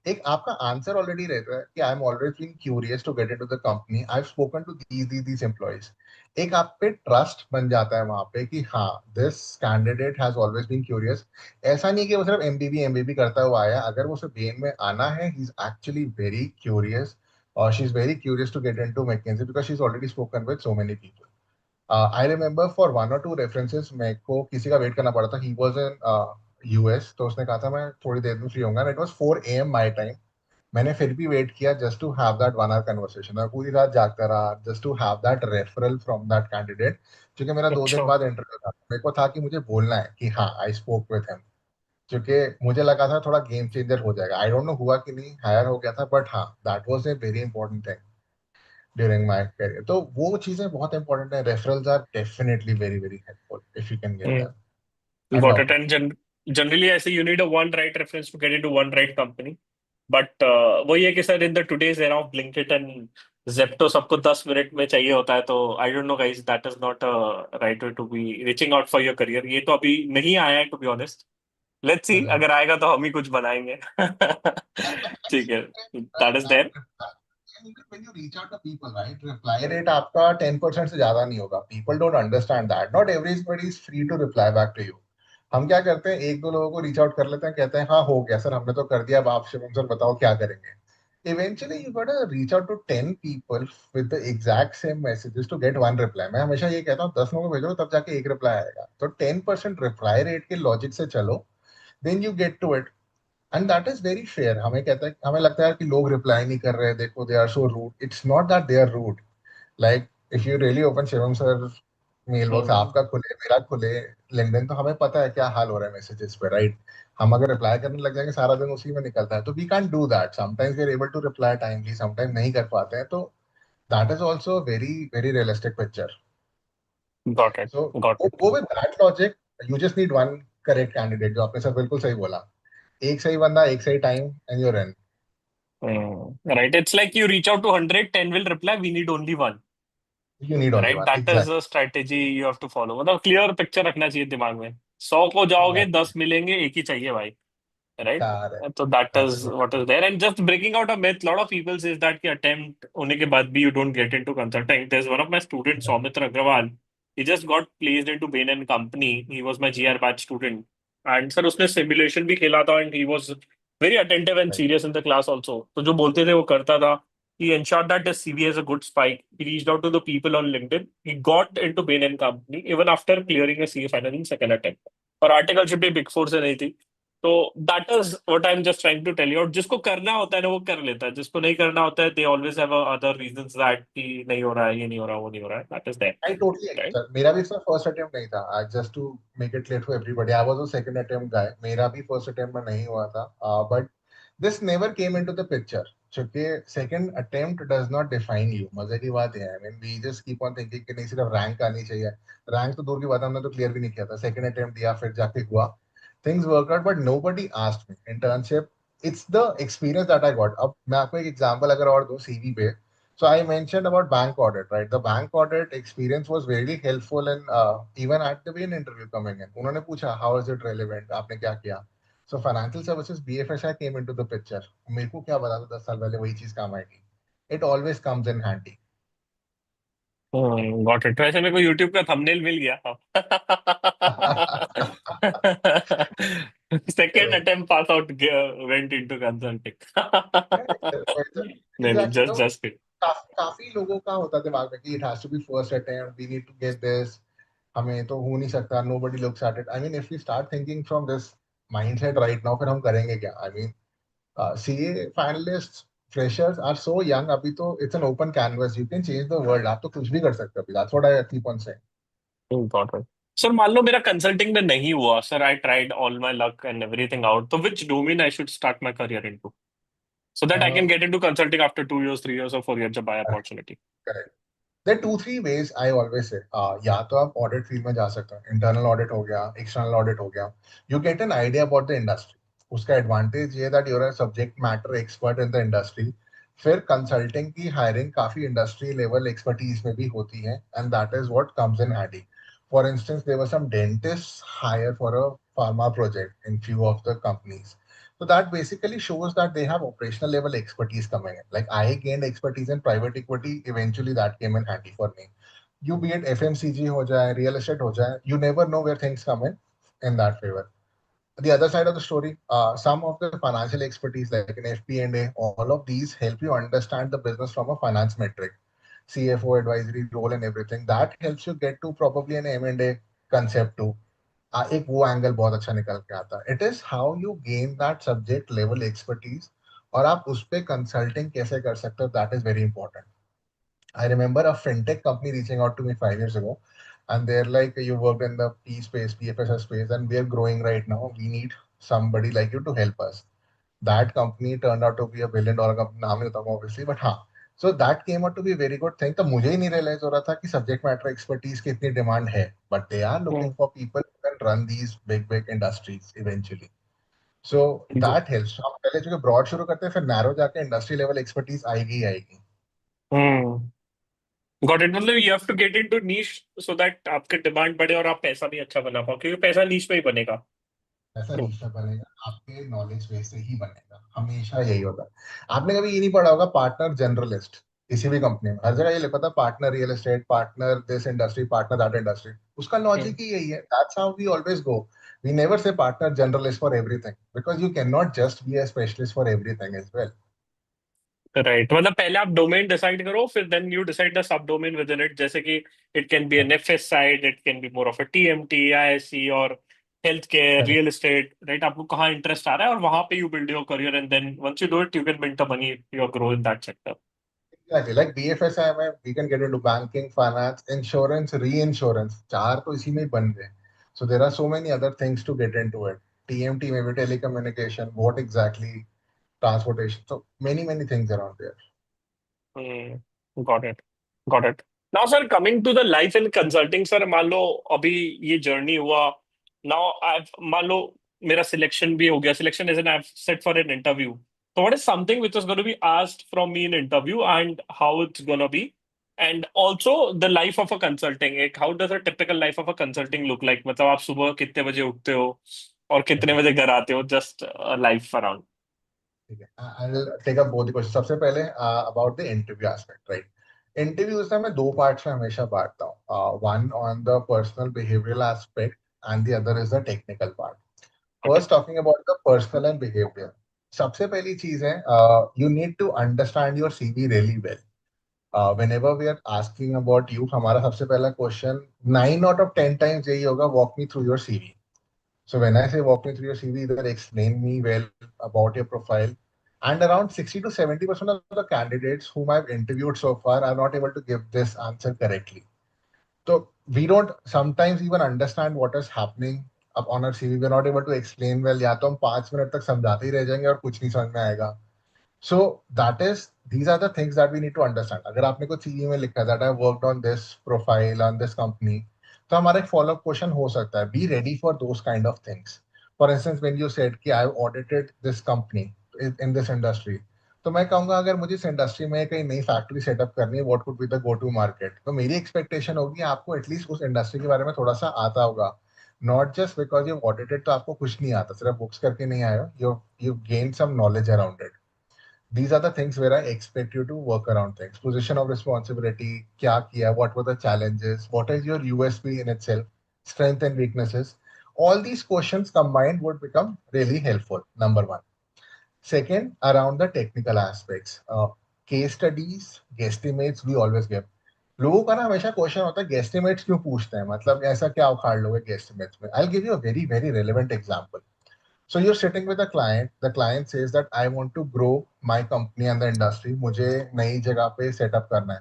एक आपका आंसर ऑलरेडी रहता है कि I am always being curious to get into the company, I have spoken to these employees. एक आप पे ट्रस्ट बन जाता है वहां पे कि हाँ, this candidate has always been curious. ऐसा नहीं कि वो सिर्फ एमबीबी करता हुआ आया, अगर वो सिर्फ बेन में आना है, he is actually very curious. और she is very curious to get into McKinsey because she is already spoken with so many people. I remember for one और टू रेफरेंसेस मेरे को किसी का वेट करना पड़ा था। ही वाज इन यूएस, तो उसने कहा था मैं थोड़ी देर में फ्री होऊंगा। It was 4 AM my time. मैंने फिर भी वेट किया just to have that 1 hour conversation. मैं पूरी रात जागता रहा just to have that referral from that candidate, क्योंकि मेरा 2 दिन अच्छा। बाद इंटरव्यू था। मेरे को था कि मुझे बोलना है कि हाँ, आई स्पोक विद हिम, क्योंकि मुझे लगा था थोड़ा गेम चेंजर हो जाएगा। आई डोंट नो हुआ कि नहीं, हायर हो गया था, बट हाँ, that was a very important thing during my career. तो वो चीजें बहुत इंपॉर्टेंट है। Referrals are definitely very very helpful if you can get them. And got not it. To. And generally ऐसे you need a one right reference to get into one right company. But वही है कि sir in the today's era of Blinkit and Zepto सबको 10 minute में चाहिए होता है। तो I don't know guys, that is not a right way to be reaching out for your career. ये तो अभी नहीं आया है to be honest. Let's see, Correct. अगर आएगा तो हम ही कुछ बनाएंगे। And ठीक है, same rate, that is there. and even when you reach out to people, right, reply rate आपका 10% से ज्यादा नहीं होगा। People don't understand that. Not everybody is free to reply back to you. हम क्या करते हैं, एक दो लोगों को रीच आउट कर लेते हैं, कहते हैं हाँ हो गया सर, हमने तो कर दिया, अब आप शिवम सर बताओ क्या करेंगे। Eventually you gotta reach out to 10 people with the exact same messages to get one reply. मैं हमेशा ये कहता हूँ 10 लोगों को भेजो तब जाके एक रिप्लाई आएगा। तो 10% रिप्लाई रेट के लॉजिक से चलो, then you get to it. And that is very fair. हमें कहता है, हमें लगता है कि लोग रिप्लाई नहीं कर रहे, देखो they are so rude. It's not that they are rude. Like if you really open Shivam sir mail box, आपका खुले मेरा खुले लिंक्डइन, तो हमें पता है क्या हाल हो रहा है मैसेजेस पे, राइट। हम अगर रिप्लाई करने लग जाएंगे सारा दिन उसी में निकलता है। तो we can do that. Sometimes we are able to reply timely, sometimes नहीं कर पाते हैं। तो that is also very very realistic picture. Got it, so got it. Go with that logic. You just need one correct candidate, जो आपने sir बिल्कुल सही बोला। एक सही बंदा, एक सही time, and you're in. Right, it's like you reach out to 100, 10 will reply, we need only one. You need only right, one. That is Exactly. The strategy you have to follow. मतलब clear picture रखना चाहिए दिमाग में। 100 को जाओगे, Exactly. 10 मिलेंगे, एक ही चाहिए भाई। Right? Correct. So that is Absolutely. what is there. And just breaking out a myth, lot of people says that कि attempt होने के बाद भी you don't get into consulting. There's one of my students, Right. Soumitra Agrawal. He just got placed into Bain and Company. He was my GR batch student. And sir उसने simulation भी खेला था and he was very attentive and Right. serious in the class also. तो जो बोलते थे वो करता था. He ensured that his CV has a good spike. He reached out to the people on LinkedIn. He got into Bain and Company even after clearing a CA final in second attempt. और articleship भी big four से नहीं थी। तो that is what I am just trying to tell you. और जिसको करना होता है ना वो कर लेता है, जिसको नहीं करना होता है they always have other reasons that कि नहीं हो रहा है, ये नहीं हो रहा, वो नहीं हो रहा है। That is that. I totally agree, right. sir. मेरा भी इसमें फर्स्ट अटेम्प्ट नहीं था। Just to make it clear to everybody, I was a second attempt guy. मेरा भी फर्स्ट अटेम्प्ट में नहीं हुआ था। But this never came into the picture. क्योंकि second attempt does not define you. मजे की बात है। I mean, we just keep on thinking कि नहीं, सिर्फ रैंक आनी चाहिए। रैंक तो दूर की बात है, हमने तो क्लियर भी नहीं किया था। सेकंड अटेम्प्ट दिया, फिर जाके हुआ। Things worked out, but nobody asked me. Internship, it's the experience that I got. अब मैं आपको एक एग्जांपल अगर और दूं सीवी पे, so I mentioned about bank audit, right? The bank audit experience was very helpful in even at the main interview coming in. उन्होंने पूछा how is it relevant? आपने क्या किया? So financial services BFSI came into the picture. मेरे को क्या पता था 10 साल पहले वही चीज काम आएगी। It always comes in handy. Got it. वैसे मेरे को यूट्यूब का थंबनेल मिल गया। Second attempt pass out went into consulting. नहीं नहीं, एग्जैक्टली। जस्ट तो जस्ट। काफी लोगों का होता है दिमाग में कि it has to be first attempt, we need to get this, हमें तो हो नहीं सकता, nobody looks at it. I mean if we start thinking from this mindset right now, फिर हम करेंगे क्या? I mean CA finalist freshers are so young, अभी तो it's an open canvas, you can change the world, आप तो कुछ भी कर सकते हो अभी। That's what I keep on saying. Got it. Sir मान लो मेरा कंसल्टिंग में नहीं हुआ, sir I tried all my luck and everything out, तो which domain I should start my career into, so that I can get into consulting after 2 years, 3 years, or 4 years जब आए opportunity? Correct. There two three ways I always say. या तो आप audit field में जा सकते हो, internal audit हो गया, एक्सटर्नल ऑडिट हो गया, you get an idea about the industry. उसका एडवांटेज ये that you're a subject matter expert in the industry. फिर कंसल्टिंग की हायरिंग काफी इंडस्ट्री लेवल एक्सपर्टीज में भी होती है, and that is what comes in handy. For instance there were some dentist hire for a pharma project in few of the companies. So that basically shows that they have operational level expertise coming in. Like I gained expertise in private equity. Eventually, that came in handy for me. You be it FMCG ho jaye, real estate ho jaye, you never know where things come in that favor. The other side of the story, some of the financial expertise like in FP&A, all of these help you understand the business from a finance metric, CFO advisory role and everything. That helps you get to probably an M&A concept too. एक वो angle बहुत अच्छा निकल के आता है। It is how you gain that subject level expertise, और आप उस पे कंसल्टिंग कैसे कर सकते हो, that is very important. I remember a fintech company reaching out to me 5 years ago, and they're like, "You worked in the P space, PFSS space, and we are growing right now. We need somebody like you to help us." That company turned out to be a $1 billion company. नाम नहीं बताऊंगा obviously, but हाँ, so that came out to be a very good thing. तो मुझे ही नहीं realize हो रहा था कि subject matter expertise की इतनी demand है, but they are looking Hmm. for people who can run these big industries eventually. So that helps. हम पहले जो broad शुरू करते हैं, फिर narrow जाके industry level expertise आएगी ही आएगी। Hmm. Got it. मतलब you have to get into niche so that आपके डिमांड बढ़े और आप पैसा भी अच्छा बना पाओ, क्योंकि पैसा नीश में ही बनेगा। ऐसा ट्रू। रिश्ता बनेगा, आपके नॉलेज बेस से ही बनेगा, हमेशा यही होता है। आपने कभी ये नहीं पढ़ा होगा पार्टनर जनरलिस्ट? किसी भी कंपनी में हर जगह ये लिखा था partner real estate, partner this industry, partner that industry. उसका लॉजिक ही यही है, that's how we always go. We never say partner generalist for everything, because you can not just be a specialist for everything as well. Right, मतलब पहले आप domain decide करो, फिर then you decide the sub domain within it, जैसे कि it can be an FS side, it can be more of a TMT, ISC, और health care, real estate. Right, आपको कहाँ इंटरेस्ट आ रहा है और वहां पे you build your career, and then once you do it you can build the money, your grow in that sector. Exactly. Like BFSI में we can get into banking, finance, insurance, reinsurance. चार तो इसी में ही बन गए. So there are so many other things to get into it. TMT maybe telecommunication, what exactly transportation. So many things around there. Got it, got it. Now sir, coming to the life in consulting, sir मान लो अभी ये journey हुआ, now I, मान लो मेरा selection भी हो गया, selection as an I set for an interview, so what is something which is gonna be asked from me in interview, and how it's gonna be, and also the life of a consulting, एक how does a typical life of a consulting look like, मतलब आप सुबह कितने बजे उठते हो और कितने बजे घर आते हो, जस्ट लाइफ अराउंड। ठीक है, I'll take up both the questions. सबसे पहले about the interview aspect, right? Interviews ना मैं दो पार्ट्स में हमेशा बांटता हूँ. One on the personal behavioral aspect and the other is the technical part. Okay. First, talking about the personal and behavior. सबसे पहली चीज है, you need to understand your CV really well. Whenever we are asking about you, हमारा सबसे पहला question 9 out of 10 times यही होगा, walk me through your CV. So when I say walk me through your CV, either explain me well about your profile. And around 60 to 70% of the candidates whom I've interviewed so far are not able to give this answer correctly. So we don't sometimes even understand what is happening up on our CV. We're not able to explain well. या तो हम 5 minute तक समझाते ही रह जाएंगे और कुछ नहीं समझ में आएगा. So that is, these are the things that we need to understand. अगर आपने कुछ सीवी में लिखा है that I worked on this profile on this company, तो हमारा एक follow up question हो सकता है. Be ready for those kind of things. For instance, when you said कि I've audited this company in this industry, तो मैं कहूंगा अगर मुझे इस इंडस्ट्री में कहीं नई फैक्ट्री सेटअप करनी है, what could be the go to market, तो मेरी एक्सपेक्टेशन होगी आपको एटलीस्ट उस इंडस्ट्री के बारे में थोड़ा सा आता होगा. Not just because you've audited तो आपको कुछ नहीं आता, सिर्फ बुक्स करके नहीं आए हो, you've gained some knowledge around it. These are the things where I expect you to work around things. Position of responsibility, kya kiya, what were the challenges, what is your USP in itself, strength and weaknesses. All these questions combined would become really helpful. Number one. Second, around the technical aspects. Case studies, guesstimates, we always give. लोगों का ना हमेशा question होता है गेस्टिमेट्स क्यों पूछते हैं, मतलब ऐसा क्या उखाड़ लोगे गेस्टिमेट्स में. आई give you a very very relevant example. So you're sitting with a client. The client says that I want to grow my company and the industry. मुझे नई जगह पे setup करना है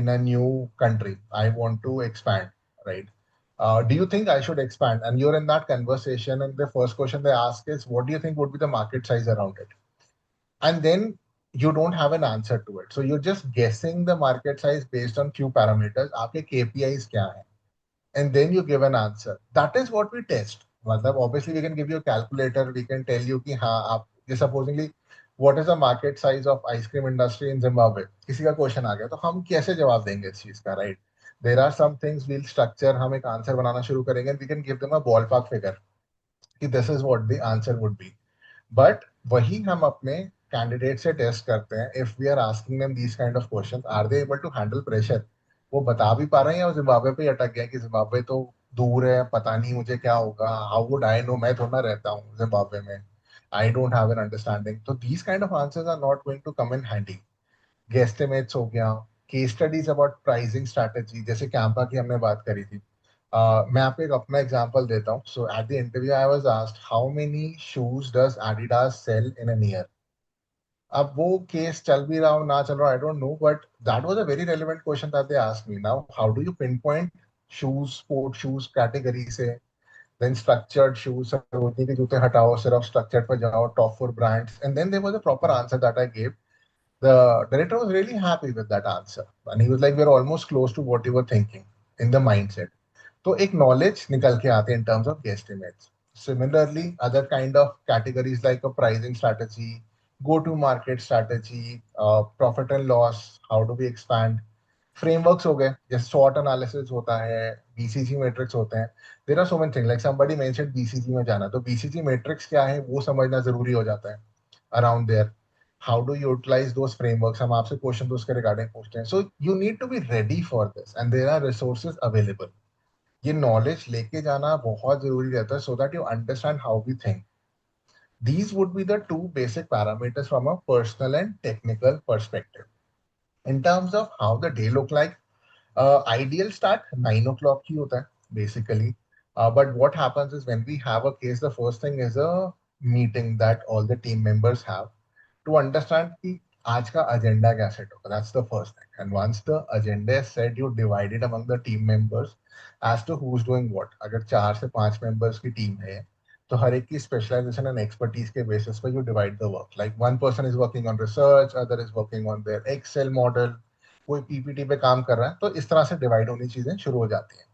in a new country. I want to expand, right? Do you think I should expand? And you're in that conversation, and the first question they ask is, what do you think would be the market size around it? And then you don't have an answer to it. So you're just guessing the market size based on few parameters. आपके KPIs क्या हैं? And then you give an answer. That is what we test. मतलब obviously we can give you a calculator, we can tell you कि हाँ आप ये supposingly what is the market size of ice cream industry in Zimbabwe. किसी का question आ गया तो हम कैसे जवाब देंगे इस चीज का, right? There are some things we'll structure, हम एक आंसर बनाना शुरू करेंगे and we can give them a ballpark figure कि this is what the answer would be. But वही हम अपने कैंडिडेट से टेस्ट करते हैं. If we are asking them these kind of questions, are they able to handle pressure? वो बता भी पा रहे हैं या वो जिम्बाब्वे पे ही अटक गया कि जिम्बाब्वे तो दूर है, पता नहीं मुझे क्या होगा, हाउ वुड आई नो, मैं थोड़ा रहता हूँ जिम्बाब्वे में, I don't have an understanding. तो these kind of answers are not going to come in handy. Guesstimates हो गया, case studies about pricing strategy, जैसे कैंपा की हमने बात करी थी. मैं आपको एक अपना एग्जांपल देता हूँ. So at the interview I was asked how many shoes does Adidas sell in an year. अब वो केस चल भी रहा हो ना चल रहा, I don't know, but that was a very relevant question that they asked me. Now how do you pinpoint shoes, sport shoes category से, देन स्ट्रक्चर्ड शूज, सरोजनी के जूते हटाओ, सिर्फ स्ट्रक्चर्ड पर जाओ, top four brands, and then there was a proper answer that I gave. The director was really happy with that answer, and he was like, we're almost close to what you were thinking in the mindset. तो एक knowledge निकल के आते हैं in terms of guesstimates. Similarly, other kind of categories like a pricing strategy, go to market strategy, profit and loss, how do we expand, frameworks हो गए, जैसे SWOT analysis होता है, BCG matrix होते हैं. There are so many things, like somebody mentioned BCG में जाना, तो BCG matrix क्या है वो समझना जरूरी हो जाता है around there. How do you utilize those frameworks, हम आपसे क्वेश्चन तो उसके रिगार्डिंग पूछते हैं. So you need to be ready for this, and there are resources available. ये नॉलेज लेके जाना बहुत जरूरी रहता है, so that you understand how we think. These would be the two basic parameters from a personal and technical perspective. In terms of how the day look like, ideal start 9 o'clock ही होता है basically. But what happens is when we have a case, the first thing is a meeting that all the team members have to understand कि आज का agenda क्या set होगा. That's the first thing. And once the agenda is set, you divide it among the team members as to who's doing what. अगर 4 से 5 members की team है तो हर एक की specialization and expertise के basis पर you divide the work. Like one person is working on research, other is working on their Excel model, कोई पीपीटी पे काम कर रहा है, तो इस तरह से डिवाइड होनी चीजें शुरू हो जाती हैं.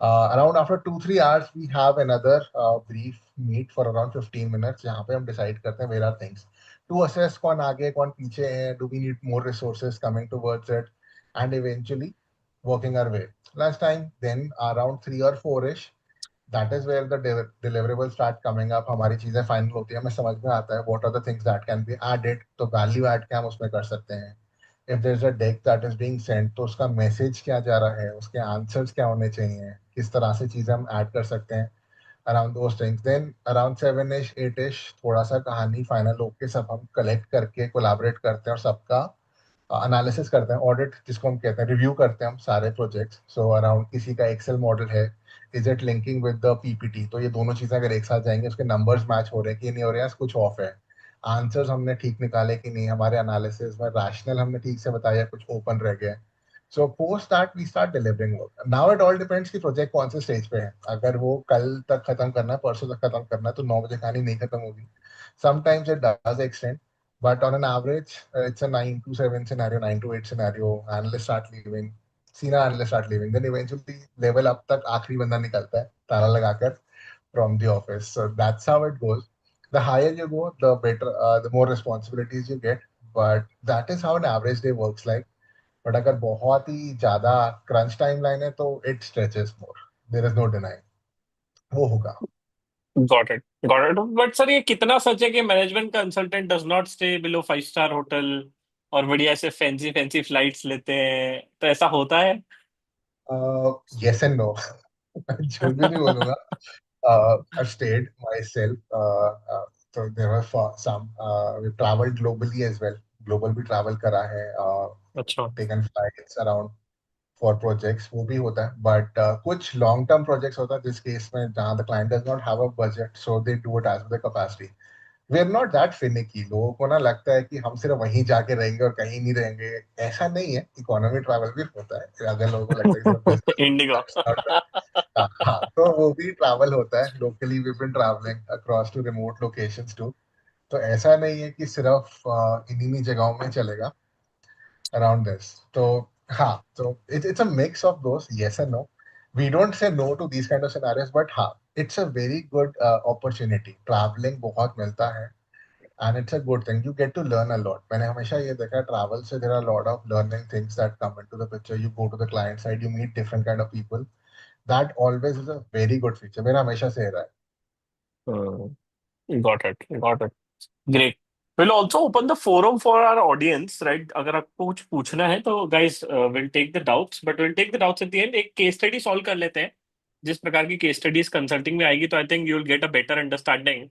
Around after 2-3 hours we have another brief meet for around 15 minutes जहाँ पे हम डिसाइड करते हैं where are things to assess, कौन आगे कौन पीछे है, do we need more resources coming towards it, and eventually working our way. Last time then around 3 or 4ish, that is where the deliverables start coming up. हमारी चीजें final होती है, हमें समझ में आता है what are the things that can be added, तो वैल्यू ऐड क्या हम उसमें कर सकते हैं. If there is a deck that is being sent, तो उसका मैसेज क्या जा रहा है, उसके आंसर्स क्या होने चाहिए, किस तरह से चीजें हम ऐड कर सकते हैं around those things. Then around 7ish 8ish थोड़ा सा कहानी फाइनल होके सब हम कलेक्ट करके कोलैबोरेट करते हैं और सबका एनालिसिस करते हैं, ऑडिट जिसको हम कहते हैं, रिव्यू करते हैं हम सारे प्रोजेक्ट्स. सो अराउंड किसी का एक्सेल मॉडल है, is it linking with the PPT, तो ये दोनों चीजें अगर एक साथ जाएंगे, उसके नंबर्स मैच हो रहे हैं कि नहीं हो रहे हैं, कुछ ऑफ है, आंसर्स हमने ठीक निकाले कि नहीं, हमारे एनालिसिस में रैशनल हमने ठीक से बताया, कुछ ओपन रह गए. So post that we start delivering work. Now it all depends कि प्रोजेक्ट कौन से स्टेज पे है. अगर वो कल तक खत्म करना है, परसों तक खत्म करना है, तो 9 बजे कहानी नहीं खत्म होगी. Sometimes it does extend, but on an average, it's a 9 to 7 scenario, 9 to 8 scenario. Analysts start leaving, senior analysts start leaving. Then eventually level up तक आखिरी बंदा निकलता है ताला लगाकर from the office. So that's how it goes. The higher you go, the better, the more responsibilities you get. But that is how an average day works like. But अगर बहुत ही ज़्यादा crunch timeline है तो it stretches more. There is no denying. वो होगा। Got it, got it. But sir ये कितना सच है कि management consultant does not stay below 5 star hotel और बढ़िया से फैंसी फैंसी फ्लाइट्स लेते हैं, तो ऐसा होता है? Yes and no. झूठ भी नहीं बोलूंगा। I've stayed myself. So there were some. We traveled globally as well. Global भी travel करा है. अच्छा। Taken flights around for projects वो भी होता है. But कुछ long term projects होता है जिस केस में जहाँ the client does not have a budget, so they do it as per the capacity. We are not that finicky. लोगों को ना लगता है कि हम सिर्फ वहीं जाके रहेंगे और कहीं नहीं रहेंगे। ऐसा नहीं है, इकोनॉमी ट्रैवल भी होता है। अगर लोगों को लगता है कि सिर्फ इंडिगो। बिजनेस, हाँ तो वो भी ट्रैवल होता है। Locally we been travelling across to remote locations too. तो ऐसा नहीं है कि सिर्फ इन्हीं जगहों में चलेगा अराउंड दिस। तो हाँ, तो it's a mix of those, yes and no. We don't say no to these kind of scenarios, but हाँ, it's a very good opportunity. Traveling बहुत मिलता है and it's a good thing. You get to learn a lot. मैंने हमेशा ये देखा है travel से there are a lot of learning things that come into the picture. You go to the client side, you meet different kind of people. That always is a very good feature. मेरा हमेशा से रहा है। Got it, got it. Great. Will also open the forum for our audience, right? अगर आपको कुछ पूछना है तो guys will take the doubts, but will take the doubts at the end. एक केस स्टडी सॉल्व कर लेते हैं। जिस प्रकार की केस स्टडीज कंसल्टिंग में आएगी, तो I think you will get a better understanding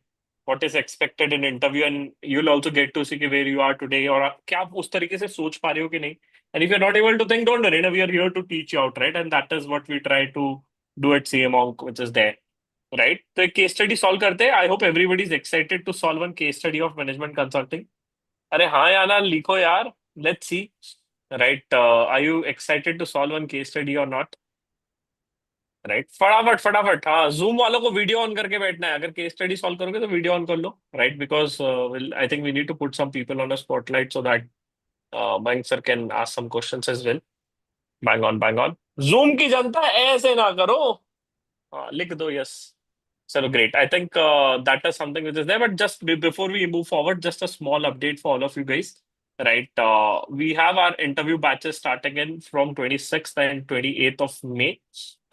what is expected in interview, and you will also get to see कि वेयर यू आर टुडे, और क्या आप उस तरीके से सोच पा रहे हो कि नहीं। And if you are not able to think, don't worry, we are here to teach you out, right? And that is what we try to do at CM which is there, right? तो एक case study solve करते हैं। I hope everybody is excited to solve one case study of management consulting. अरे हाँ यार ना, लिखो यार। Let's see. Right, are you excited to solve one case study और नॉट? राइट, फटाफट फटाफट। हाँ, जूम वालों को वीडियो ऑन करके बैठना है। अगर केस स्टडी सॉल्व करोगे तो वीडियो ऑन कर लो, right? Because I think we need to put some people on a spotlight so that Mayank sir can ask some questions as well. Bang on, bang on. Zoom की जनता ऐसे ना करो। हाँ, लिख दो yes. So great. I think that is something which is there. But just before we move forward, just a small update for all of you guys. Right. We have our interview batches starting in from 26th and 28th of May.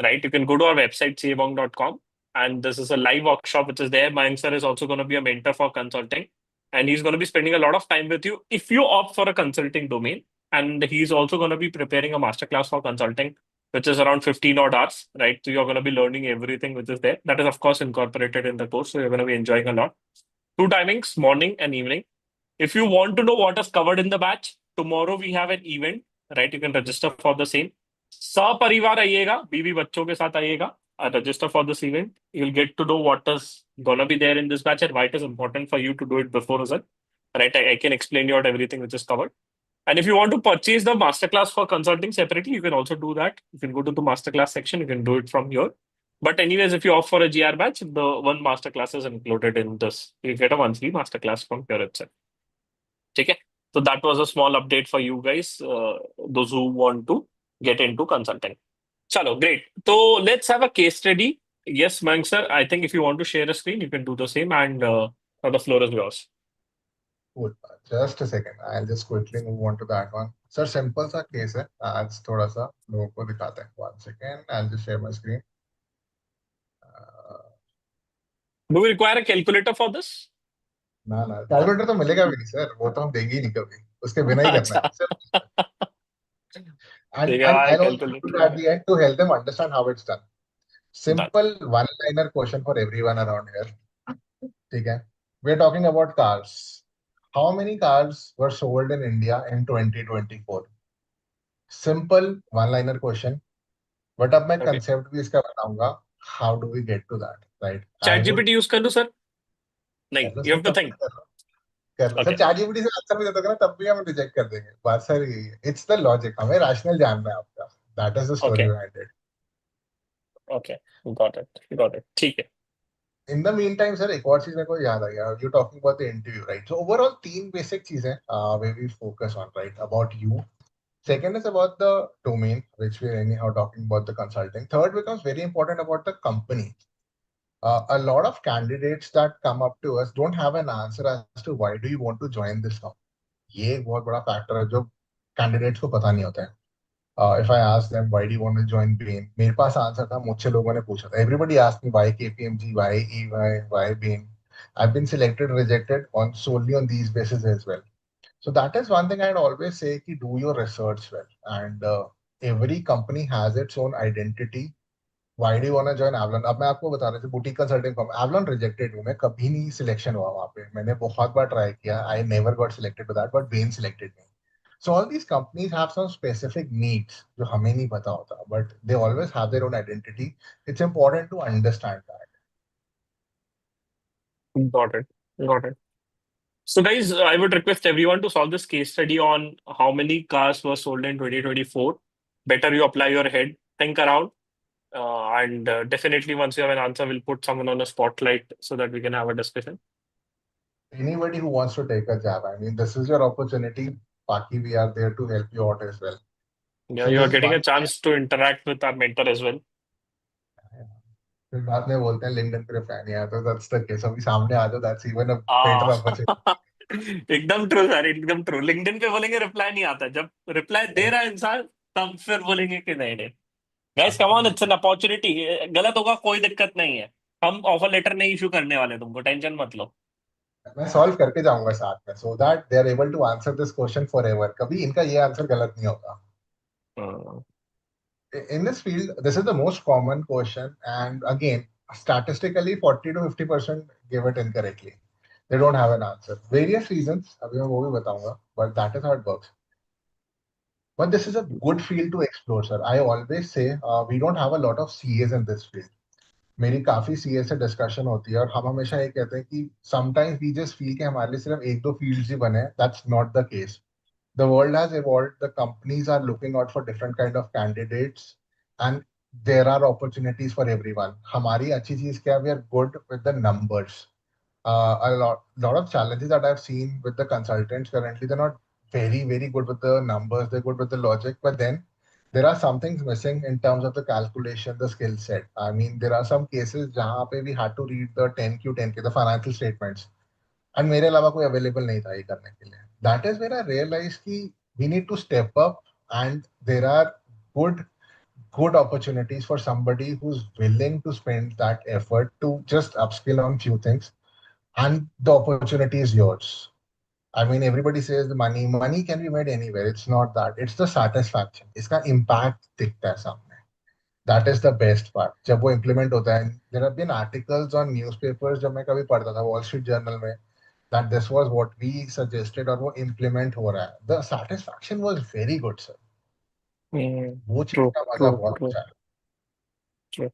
Right. You can go to our website, cbong.com. And this is a live workshop which is there. Mayank sir is also going to be a mentor for consulting. And he's going to be spending a lot of time with you if you opt for a consulting domain. And he's also going to be preparing a masterclass for consulting, which is around 15 odd hours, right? So you're going to be learning everything which is there. That is, of course, incorporated in the course. So you're going to be enjoying a lot. Two timings, morning and evening. If you want to know what is covered in the batch, tomorrow we have an event, right? You can register for the same. सपरिवार आइएगा, बीवी बच्चों के साथ आइएगा, register for this event. You'll get to know what is gonna be there in this batch and why it is important for you to do it before result. Right? I can explain you out everything which is covered. And if you want to purchase the masterclass for consulting separately, you can also do that. You can go to the masterclass section. You can do it from here. But anyways, if you opt for a GR batch, the one masterclass is included in this. You get a monthly masterclass from here itself. Okay. So that was a small update for you guys, those who want to get into consulting. Chalo, great. So let's have a case study. Yes, Mank sir, I think if you want to share a screen, you can do the same, and now the floor is yours. Cool. Just a second. I'll just quickly move on to that one. Sir simple सा case है, आज थोड़ा सा लोगों को दिखाते हैं। 1 second, I'll just share my screen. Do we require a calculator for this? ना ना, कैलकुलेटर तो मिलेगा भी नहीं सर, वो तो हम देंगे ही नहीं कभी। उसके बिना ही करना अच्छा। है सिर्फ। ठीक and है and भाई, I'll also do calculator it at the end to help them understand how it's done. Done. Simple one-liner question for everyone around here. ठीक है? We're talking about cars. How many cars were sold in India in 2024? Simple one-liner question. But अब मैं okay. Concept भी इसका बताऊंगा। How do we get to that, right? Chat I would GPT use कर लूं sir? नहीं, कर लो यू सर, हैव टू तब भी थिंक। कर लो सर। ओके। चैट जीपीटी से आंसर भी दे दोगे ना, तब भी हम रिजेक्ट कर देंगे। बात सर यही है, इट्स द लॉजिक, हमें रैशनल जानना है आपका। That is the story okay. Behind it. Okay. Got it, got it. ठीक है। In the meantime sir, एक और चीज मेरे को याद आ गया। You talking about the interview, right? So overall तीन बेसिक चीजें way we focus on, right? About you, second is about the domain which we're anyhow talking about, the consulting. Third becomes very important about the company. A lot of candidates that come up to us don't have an answer as to why do you want to join this company. ये एक बहुत बड़ा factor है जो candidates को पता नहीं होता है। If I ask them why do you want to join Bain, मेरे पास आंसर था, मुझसे लोगों ने पूछा था. Everybody asked me why KPMG, why EY, why Bain. I've been selected, rejected on solely on these bases as well. So that is one thing I'd always say कि do your research well. And every company has its own identity. Why do you want to join Avalon? अब मैं आपको बता रहा हूँ boutique consulting firm Avalon rejected हूँ मैं, कभी नहीं सिलेक्शन हुआ वहाँ पे, मैंने बहुत बार ट्राई किया, I never got selected with that, but Ben selected me. So all these companies have some specific needs जो हमें नहीं पता होता, but they always have their own identity. It's important to understand that. Got it. Got it. So, guys, I would request everyone to solve this case study on how many cars were sold in 2024. Better you apply your head, think around, and definitely once you have an answer, we'll put someone on a spotlight so that we can have a discussion. Anybody who wants to take a jab, I mean, this is your opportunity. Paki, we are there to help you out as well. Yeah, So you are this getting a one, chance to interact with our mentor as well. फिर बाद में बोलते हैं LinkedIn पे reply नहीं आया, तो that's the case. अभी सामने आ जाओ, that's even a better Ah, opportunity. एकदम ट्रू सर, एकदम ट्रू. लिंक्डइन पे बोलेंगे रिप्लाई नहीं आता, जब रिप्लाई दे रहा है इंसान तब फिर बोलेंगे कि नहीं नहीं. Guys come on, it's an opportunity. गलत होगा कोई दिक्कत नहीं है, हम ऑफर लेटर नहीं इशू करने वाले, तुमको टेंशन मत लो. मैं सॉल्व करके जाऊंगा साथ में, so that they are able to answer this question forever. कभी इनका ये आंसर गलत नहीं होगा. हाँ. In this field, this is the most common question, and again, statistically, 40 to 50% give it incorrectly. They don't have an answer. Various reasons, अभी मैं वो भी बताऊंगा, but that is how it works. But this is a good field to explore, sir. I always say we don't have a lot of CAs in this field. मेरी काफी CA से discussion होती है और हम हमेशा ये कहते हैं कि समटाइम्स वी जस्ट फील कि हमारे लिए सिर्फ एक दो फील्ड्स ही बने हैं. That's not the case. The world has evolved. The companies are looking out for different kind of candidates, and there are opportunities for everyone. हमारी अच्छी चीज क्या है? We are good with the numbers. A lot of challenges that I've seen with the consultants currently, they're not very good with the numbers. They're good with the logic, but then there are some things missing in terms of the calculation, the skill set. I mean, there are some cases जहाँ पे we had to read the 10Q 10K, the financial statements, and मेरे अलावा कोई available नहीं था ये करने के लिए. That is where I realized कि we need to step up, and there are good good opportunities for somebody who's willing to spend that effort to just upskill on few things, and the opportunity is yours. I mean, everybody says the money can be made anywhere. It's not that. It's the satisfaction. इसका impact दिखता है सामने. That is the best part. जब वो implement होता है, there have been articles on newspapers जब मैं कभी पढ़ता था Wall Street Journal में, that this was what we suggested और वो implement हो रहा है. The satisfaction was very good, sir. वो चीज ट्रू का ट्रू मजा बहुत ट्रू अच्छा है. True.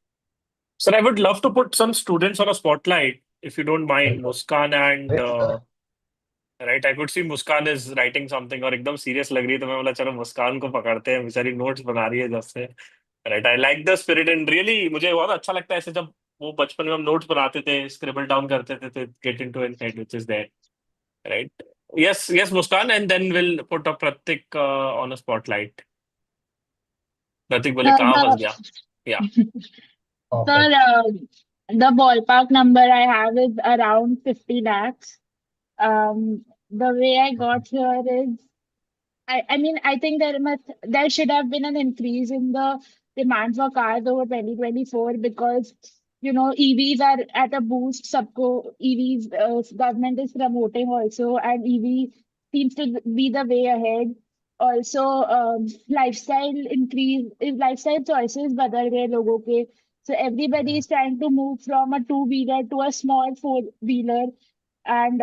Sir, I would love to put some students on a spotlight, if you don't mind. बिल्कुल. Muskan and अरे sir, right, I could see Muskan is writing something और एकदम सीरियस लग रही है, तो मैं बोला चलो मुस्कान को पकड़ते हैं, बेचारी नोट्स बना रही है जब से. Right, I like the spirit and really मुझे बहुत अच्छा लगता है ऐसे, जब वो बचपन में हम नोट्स बनाते थे, स्क्रिबल डाउन करते थे, तो get into an head which is there. Right. Yes yes Muskan, and then will put a Prateek on a spotlight. Prateek बोले कहाँ फंस गया. The या. perfect. sir, the ballpark number I have is around 50 lakhs. The way I got here is I mean, I think there should have been an increase in the demand for cars over 2024 because EVs are at a boost. Subco EVs government is promoting also, and EV seems to be the way ahead. Also, lifestyle choices बदल गए लोगों के. So everybody is trying to move from a two-wheeler to a small four-wheeler, and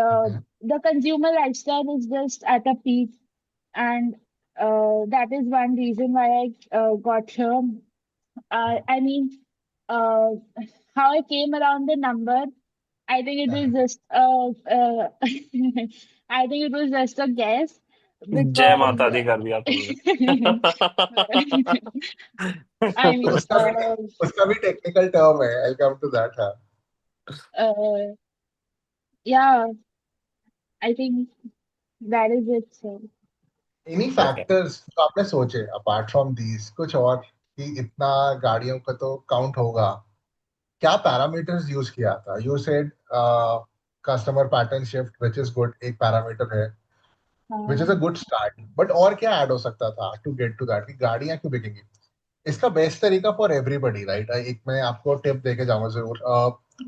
the consumer lifestyle is just at a peak, and that is one reason why I got here. I mean, uh, how I came around the number, I think it was just I think it was just a guess जय because माता दी कर दिया तुमने. I mean, उसका भी technical term है. I'll come to that. हाँ. uh, yeah, I think that is it. So. Any Okay. factors जो आपने सोचे apart from these, कुछ और कि इतना गाड़ियों का तो काउंट होगा, क्या पैरामीटर्स यूज किया था? You said customer pattern shift, which is good, एक पैरामीटर है. Which is a good start. But और क्या ऐड हो सकता था टू गेट टू दैट, कि गाड़ियां क्यों बिकेंगी? इसका बेस्ट तरीका फॉर एवरीबडी, राइट? एक मैं आपको टिप देके जाऊंगा जरूर.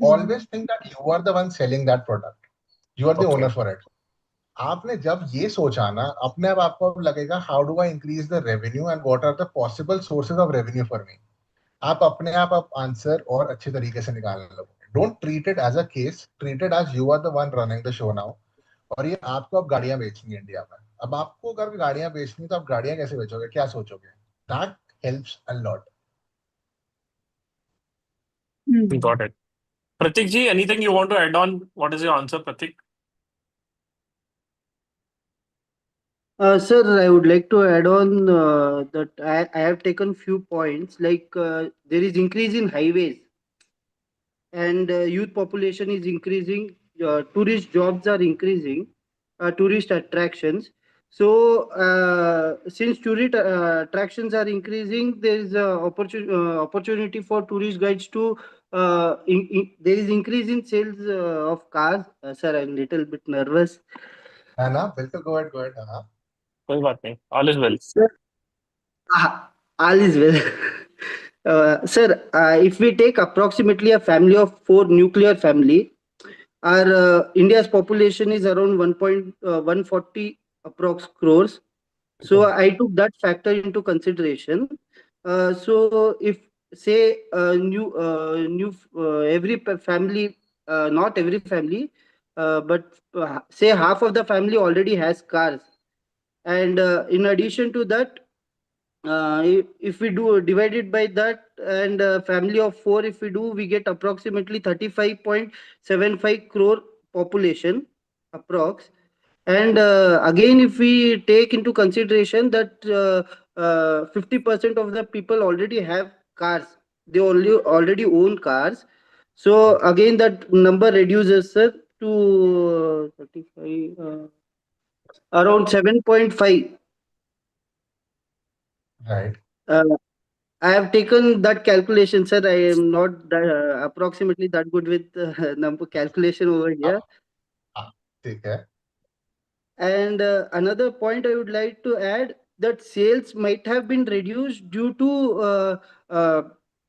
Always think that you are the one selling that product, you are the Okay. Owner for it. आपने जब ये सोचा ना, अपने आप आपको अब लगेगा how do I increase the revenue and what are the possible sources of revenue for me. आप अपने आप आंसर और अच्छे तरीके से निकालने लगोगे. Don't treat it as a case, treat it as you are the one running the show now. और ये आपको अब गाड़ियां बेचनी है इंडिया में. अब आपको अगर गाड़ियां बेचनी है, तो आप गाड़ियां कैसे बेचोगे, क्या सोचोगे? That helps a lot. Got it. Pratik ji, anything you want to add on? What is your answer, Pratik? Sir, I would like to add on that I have taken few points like there is increase in highways and youth population is increasing, tourist jobs are increasing, tourist attractions. So since tourist attractions are increasing, there is opportunity for tourist guides to there is increase in sales of cars. Sir, I'm little bit nervous. है ना? बिल्कुल, go ahead, हाँ. कोई बात नहीं. All is well. Sir, all is well. Sir, if we take approximately a family of four nuclear family, our India's population is around 1.140 approx crores. So I took that factor into consideration. So if say every family, not every family, but say half of the family already has cars, and in addition to that, if we do divide it by that and family of four, if we do, we get approximately 35.75 crore population approx. And again, if we take into consideration that 50% of the people already have cars, they already own cars. So again, that number reduces, sir, to 35, around 7.5. Right. Uh, I have taken that calculation, sir. I am not approximately that good with number calculation over here. हाँ, ठीक है. And another point I would like to add that sales might have been reduced due to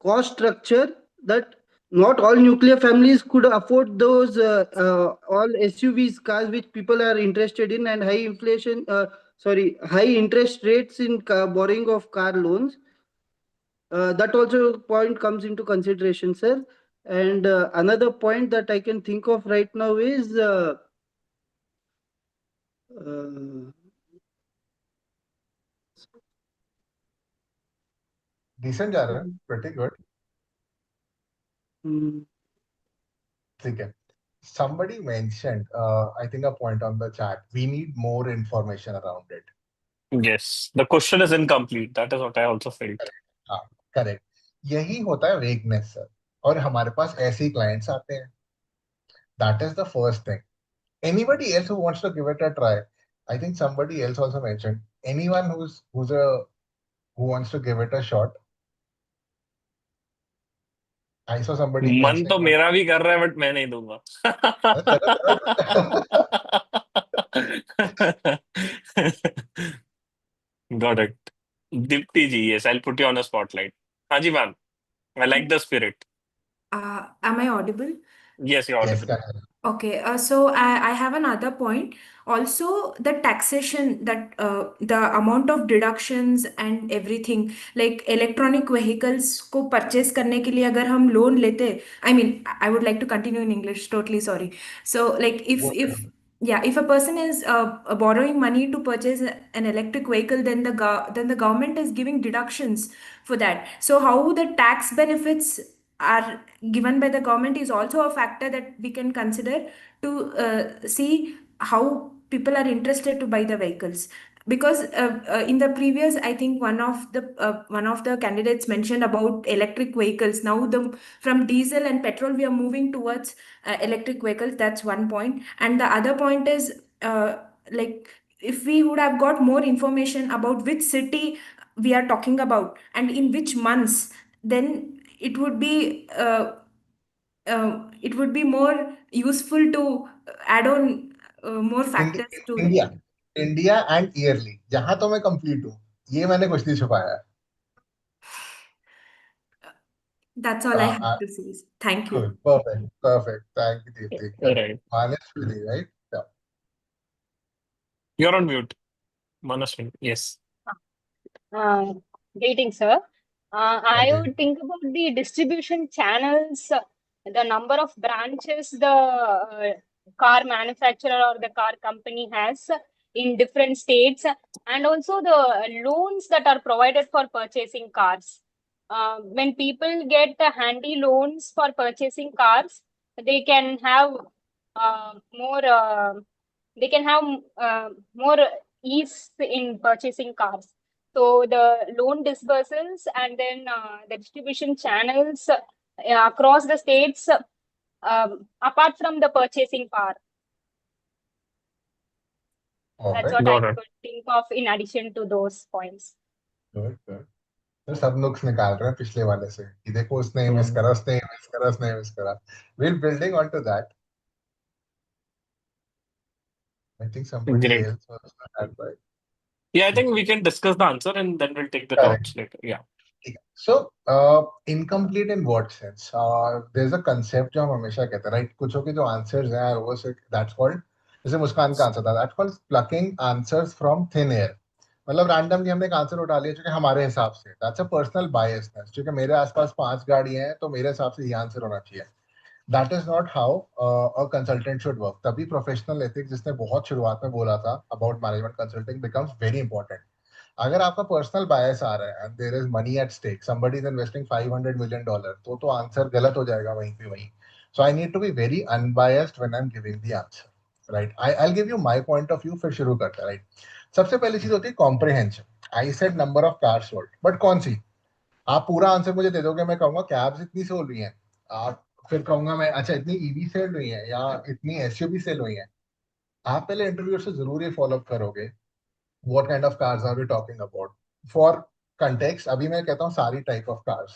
cost structure, that not all nuclear families could afford those all SUVs cars which people are interested in, and high inflation, high interest rates in borrowing of car loans. That also point comes into consideration, sir. And another point that I can think of right now is uh, decent जा रहा है, pretty good. mm, ठीक है. Somebody mentioned, I think a point on the chat. We need more information around it. Yes. The question is incomplete. That is what I also felt. हाँ, correct. यही होता है vagueness, sir. और हमारे पास ऐसे ही clients आते हैं. That is the first thing. Anybody else who wants to give it a try? I think somebody else also mentioned. Anyone who wants to give it a shot? I saw somebody मन तो mentioning one. मेरा भी कर रहा है but मैं नहीं दूंगा. करो, करो. Got it. Dipti ji, yes, I'll put you on a spotlight. हाँ जी ma'am. I like the spirit. Am I audible? Yes, you're Yes, audible. correct. Okay, so I have another point. Also, the taxation, that the amount of deductions and everything, like electronic vehicles को purchase करने के लिए अगर हम loan लेते, I mean, I would like to continue in English. Totally sorry. So, like, Go if ahead. yeah, if a person is borrowing money to purchase an electric vehicle, then the government is giving deductions for that. So, how the tax benefits are given by the government is also a factor that we can consider to see how people are interested to buy the vehicles. Because in the previous, I think one of the candidates mentioned about electric vehicles. Now the from diesel and petrol we are moving towards electric vehicles. That's one point, and the other point is like, if we would have got more information about which city we are talking about and in which months, then it would be more useful to add on more Indi- factors to. India. India and yearly, यहाँ तो मैं complete हूँ, ये मैंने कुछ नहीं छुपाया है। That's all I have to say. Thank you. Perfect, perfect. Thank you, Deepti. Correct. Right. Manashwini, right? Yeah. You're on mute, Manaswin. Yes. Uh, Greetings, sir. I Okay. would think about the distribution channels, the number of branches the car manufacturer or the car company has in different states, and also the loans that are provided for purchasing cars. When people get handy loans for purchasing cars, they can have more. They can have more ease in purchasing cars. So the loan disbursals and then the distribution channels across the states, apart from the purchasing power. That's Perfect. what Got I it. could think of in addition to those points. Good, good. तो सब नुक्स निकाल रहे हैं पिछले वाले से कि देखो उसने मिस Hmm. करा, उसने मिस करा, उसने मिस करा. We're building onto that. I think somebody Great. else was had by. Yeah, I think we can discuss the answer and then we'll take the Correct. doubts later. Yeah. So, incomplete in what sense? There's a concept जो हम हमेशा कहते हैं, right? कुछों के जो answers हैं, वो से that's called, जैसे मुस्कान का आंसर था, that's called plucking answers from thin air. मतलब randomly हमने एक आंसर उठा लिया जो कि हमारे हिसाब से, that's a personal biasness. क्योंकि मेरे आसपास 5 गाड़ियां हैं तो मेरे हिसाब से ये आंसर होना चाहिए. That is not how a consultant should work. तभी professional ethics जिसने बहुत शुरुआत में बोला था about management consulting becomes very important. अगर आपका पर्सनल बायस आ रहा है and there is money at stake, somebody is investing $500 million, तो आंसर गलत हो जाएगा वहीं पे वहीं. So I need to be very unbiased when I am giving the answer, right. I give you my point of view, फिर शुरू करते हैं, राइट. सबसे पहली चीज होती है comprehension. I said number of cars sold, but कौन सी? आप पूरा आंसर मुझे दे दोगे, मैं कहूंगा कैब्स इतनी सेल हुई हैं. आप फिर कहूंगा मैं, अच्छा इतनी ईवी सेल हुई है या इतनी एसयूवी सेल हुई है. आप पहले इंटरव्यू से जरूर ये फॉलो अप करोगे, what kind of cars are we talking about? For context, अभी मैं कहता हूँ सारी type of cars,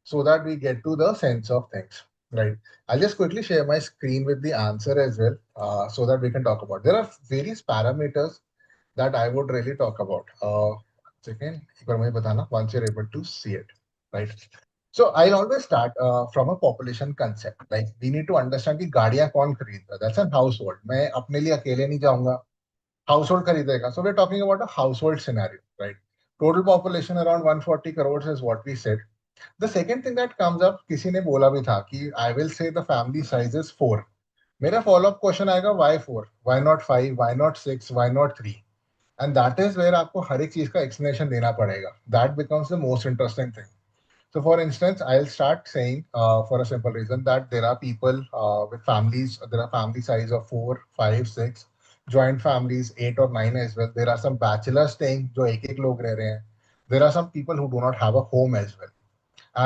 so that we get to the sense of things, right? I'll just quickly share my screen with the answer as well, so that we can talk about. There are various parameters that I would really talk about. Second, एक बार मुझे बताना once you're able to see it, right? So I'll always start from a population concept. Like we need to understand कि गाड़ियाँ कौन खरीदता है. That's a household. मैं अपने लिए अकेले नहीं जाऊंगा, household खरीदेगा. So we're talking about a household scenario, right? Total population around 140 crores is what we said. The second thing that comes up, किसी ने बोला भी था कि I will say the family size is 4. मेरा follow up question आएगा, why 4? Why not 5? Why not 6? Why not 3? And that is where आपको हर एक चीज का explanation देना पड़ेगा. That becomes the most interesting thing. So, for instance, I'll start saying, for a simple reason, that there are people with families. There are family size of 4, 5, 6, joint families 8 or 9 as well. There are some bachelors staying, जो एक एक लोग रह रहे हैं. There are some people who do not have a home as well.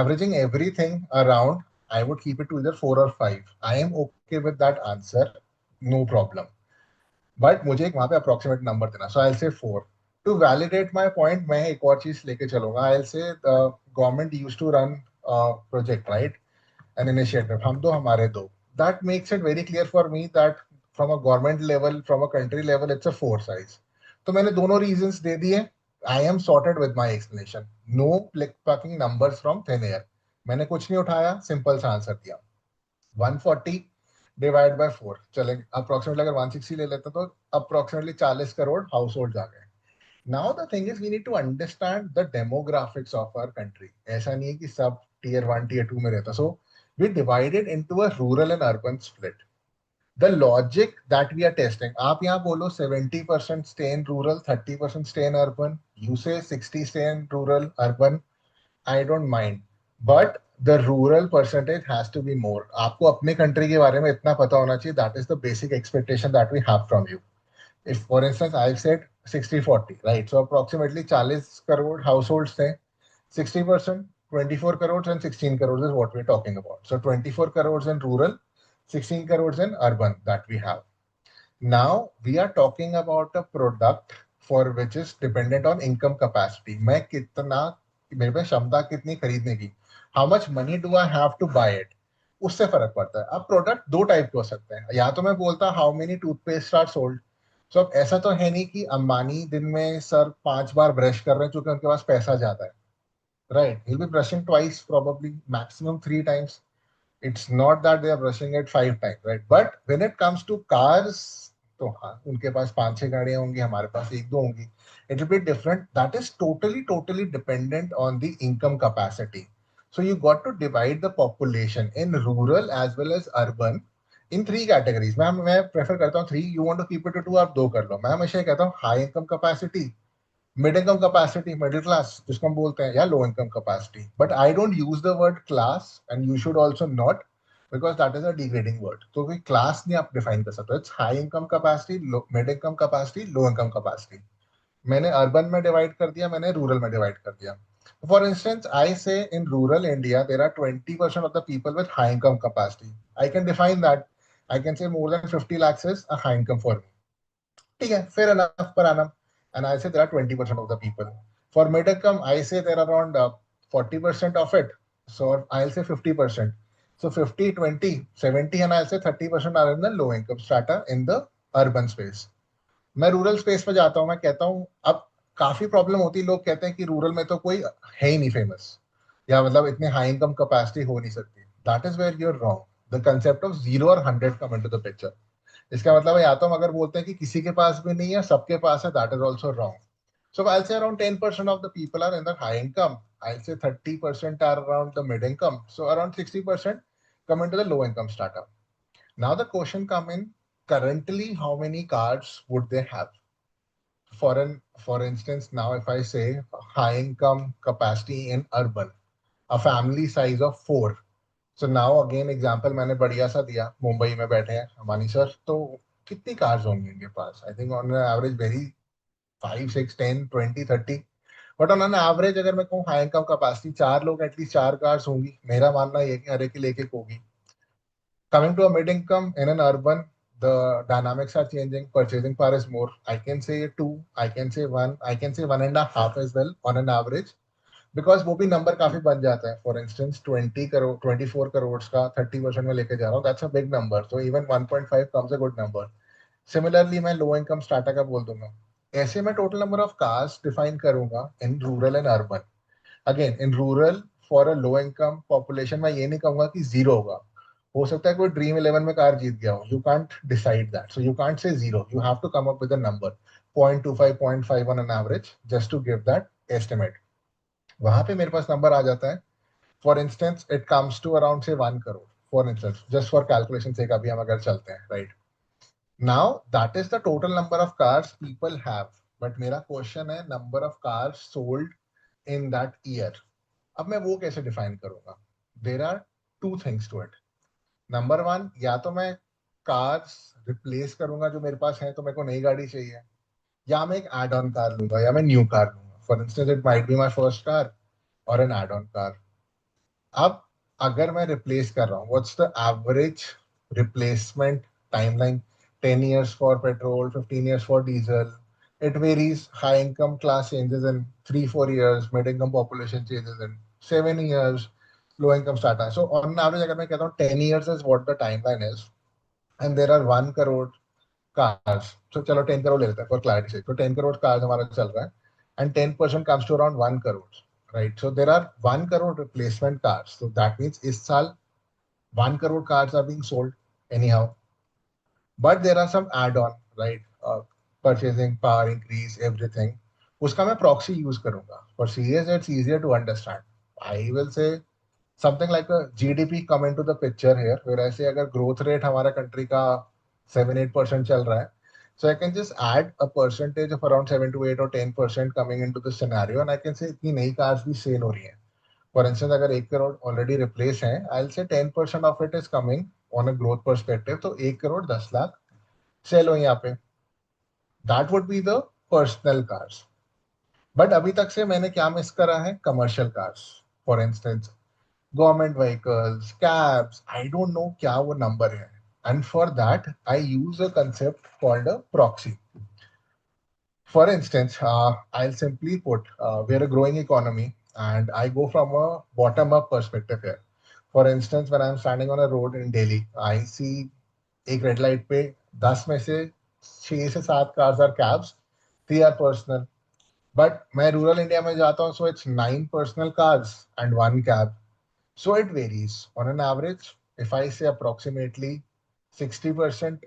Averaging everything around, I would keep it to either 4 or 5. I am okay with that answer, no problem. But मुझे एक वहां पे approximate number देना. सो आई से 4. To validate my point मैं एक और चीज लेके चलूंगा. I say government used to run project, right, an initiative, हम दो हमारे दो. That makes it very clear for me that from a government level, from a country level, it's a 4 size. तो मैंने दोनों रीजंस दे दिए. I am sorted with my explanation. No plucking numbers from thin air. मैंने कुछ नहीं उठाया, simple सा आंसर दिया. 140 डिवाइड बाय 4, चलेंगे. अप्रोक्सीमेटली अगर 160 ले लेते तो अप्रोक्सीमेटली 40 करोड़ हाउस होल्ड आ गए. Now the thing is we need to understand the demographics of our country. ऐसा नहीं है कि सब टीयर 1 टीयर 2 में रहता. So we divided into a rural and urban split. The logic that we are testing, आप यहाँ बोलो 70% stay in rural, 30% stay in urban, you say 60 stay in rural urban, I don't mind, but the rural percentage has to be more. आपको अपने country के बारे में इतना पता होना चाहिए. That is the basic expectation that we have from you. If, for instance, I've said 60-40, right? So approximately 40 crore households थे. 60%, 24 crores and 16 crores is what we're talking about. So 24 crores in rural, 16 crores in urban that we have. Now we are talking about a product for which is dependent on income capacity. मैं कितना, मेरे पे क्षमता कितनी खरीदने की, how much money do I have to buy it, उससे फर्क पड़ता है. अब प्रोडक्ट दो टाइप के हो सकते हैं. या तो मैं बोलता how many toothpaste are sold, सो अब ऐसा तो है नहीं कि अंबानी दिन में सर 5 बार ब्रश कर रहे हैं क्योंकि उनके पास पैसा ज्यादा है, right? He'll be brushing twice, probably maximum 3 times. It's not that they are brushing it 5 times, right? But when it comes to cars, तो हाँ उनके पास 5-6 गाड़ियां होंगी, हमारे पास 1-2 होंगी. It will be different. That is totally dependent on the income capacity. So you got to divide the population in rural as well as urban in 3 categories. Ma'am मैं prefer करता हूँ 3. You want to keep it to 2, आप 2 कर लो. मैं हमेशा ये कहता हूँ high income capacity, mid income capacity, middle class जिसको हम बोलते हैं, या low income capacity. But I don't use the word class and you should also not, because that is a degrading word. तो कोई क्लास नहीं आप डिफाइन कर सकते. It's high income capacity, mid income capacity, low income capacity. मैंने urban में divide कर दिया, मैंने रूरल में डिवाइड कर दिया. For instance I say in rural India there are 20% of the people with high income capacity. I can define that. I can say more than 50 lakhs is a high income for me. ठीक है, fair enough per annum. And I say there are 20% of the people. For mid income, I say there are around 40% of it. So I'll say 50%. So 50, 20, 70, and I'll say 30% are in the low income strata in the urban space. मैं rural space में जाता हूँ, मैं कहता हूँ अब काफी problem होती है. लोग कहते हैं कि रूरल में तो कोई है ही नहीं फेमस, या मतलब इतने हाई इनकम कैपेसिटी हो नहीं सकती. That is where you are wrong. The concept of 0 और 100 कम इनटू द पिक्चर. इसका मतलब है या तो हम अगर बोलते हैं कि किसी के पास भी नहीं है, सबके पास है, that is also wrong. So I'll say around 10% of the people are in the high income. I'll say 30% are around the mid income. So around 60% come into the low income strata. Now the question come in, currently how many cars would they have? For instance, now if I say high income capacity in urban, a family size of 4. So now again example मैंने बढ़िया सा दिया, मुंबई में बैठे हैं अमानी sir, तो कितनी cars होंगी इनके पास? I think on average very 5, 6, 10, 20, 30. But on an average अगर मैं कहूँ हाई इनकम कैपेसिटी 4 लोग, एटलीस्ट 4 कार्स होंगी. मेरा मानना ये कि हर एक की लेके होगी. Coming to a mid income in an urban, the dynamics are changing. Purchasing power is more. I can say 2, I can say 1, I can say 1.5 as well on an average. Because वो भी number काफी बन जाता है. For instance 20 crore, 24 crore का 30% में लेके जा रहा हूँ, दैट्स अ बिग नंबर. तो even 1.5 comes a good number. Similarly मैं लो इनकम स्टार्टा का बोल दूंगा. ऐसे मैं total number of cars define करूंगा in rural and urban. Again in rural for a low income population मैं ये नहीं कहूंगा कि 0 होगा. हो सकता है कोई ड्रीम 11 में कार जीत गया हो. You can't decide that. So you can't say 0. You have to come up with a number 0.25, 0.5 on an average just to give that estimate. वहां पे मेरे पास नंबर आ जाता है. For instance it comes to around say 1 crore. For instance just for calculation say अभी हम अगर चलते हैं, right? Now that is the total number of cars people have. But मेरा क्वेश्चन है number of cars sold in that year. अब मैं वो कैसे डिफाइन करूंगा? There are 2 things to it. Number 1, या तो मैं कार्स रिप्लेस करूंगा जो मेरे पास है, तो मेरे को नई गाड़ी चाहिए, या मैं एक एड ऑन कार लूंगा, या मैं न्यू कार लूंगा. For instance it might be my first car और एन एड ऑन कार. अब अगर मैं रिप्लेस कर रहा हूँ, what's the average replacement timeline? 10 years for petrol, 15 years for diesel. It varies. High income class changes in 3-4 years. Mid income population changes in 7 years. Low income strata. So on average, अगर मैं कहता हूँ 10 years is what the timeline is, and there are 1 crore cars. So चलो 10 करोड़ ले लेते हैं for clarity sake. तो 10 crore cars हमारा चल रहा है, and 10% comes to around 1 crore, right? So there are 1 crore replacement cars. So that means इस साल 1 crore cars are being sold anyhow. But there are some add-on, right? Purchasing power increase, everything. उसका मैं proxy use करूंगा. For CS, it's easier to understand. I will say something like a GDP come into the picture here, where I say अगर growth rate हमारा country का 7-8% चल रहा है, so I can just add a percentage of around 7 to 8 or 10% coming into the scenario, and I can say इतनी नई cars भी sale हो रही हैं. For instance, अगर 1 करोड़ already replace हैं, I'll say 10% of it is coming on a growth perspective. तो 1 crore 10 lakh sell हो यहाँ पे. That would be the personal cars. But अभी तक से मैंने क्या मिस करा है? Commercial cars. For instance, government vehicles, cabs, I don't know क्या वो number है. And for that, I use a concept called a proxy. For instance, I'll simply put, we're a growing economy, and I go from a bottom-up perspective here. For instance, when I'm standing on a road in Delhi, I see एक red light पे 10 में से 6 से 7 cars are cabs, 3 are personal. But मैं rural India में जाता हूँ, so it's 9 personal cars and 1 cab. So it varies. On an average, if I say approximately 60%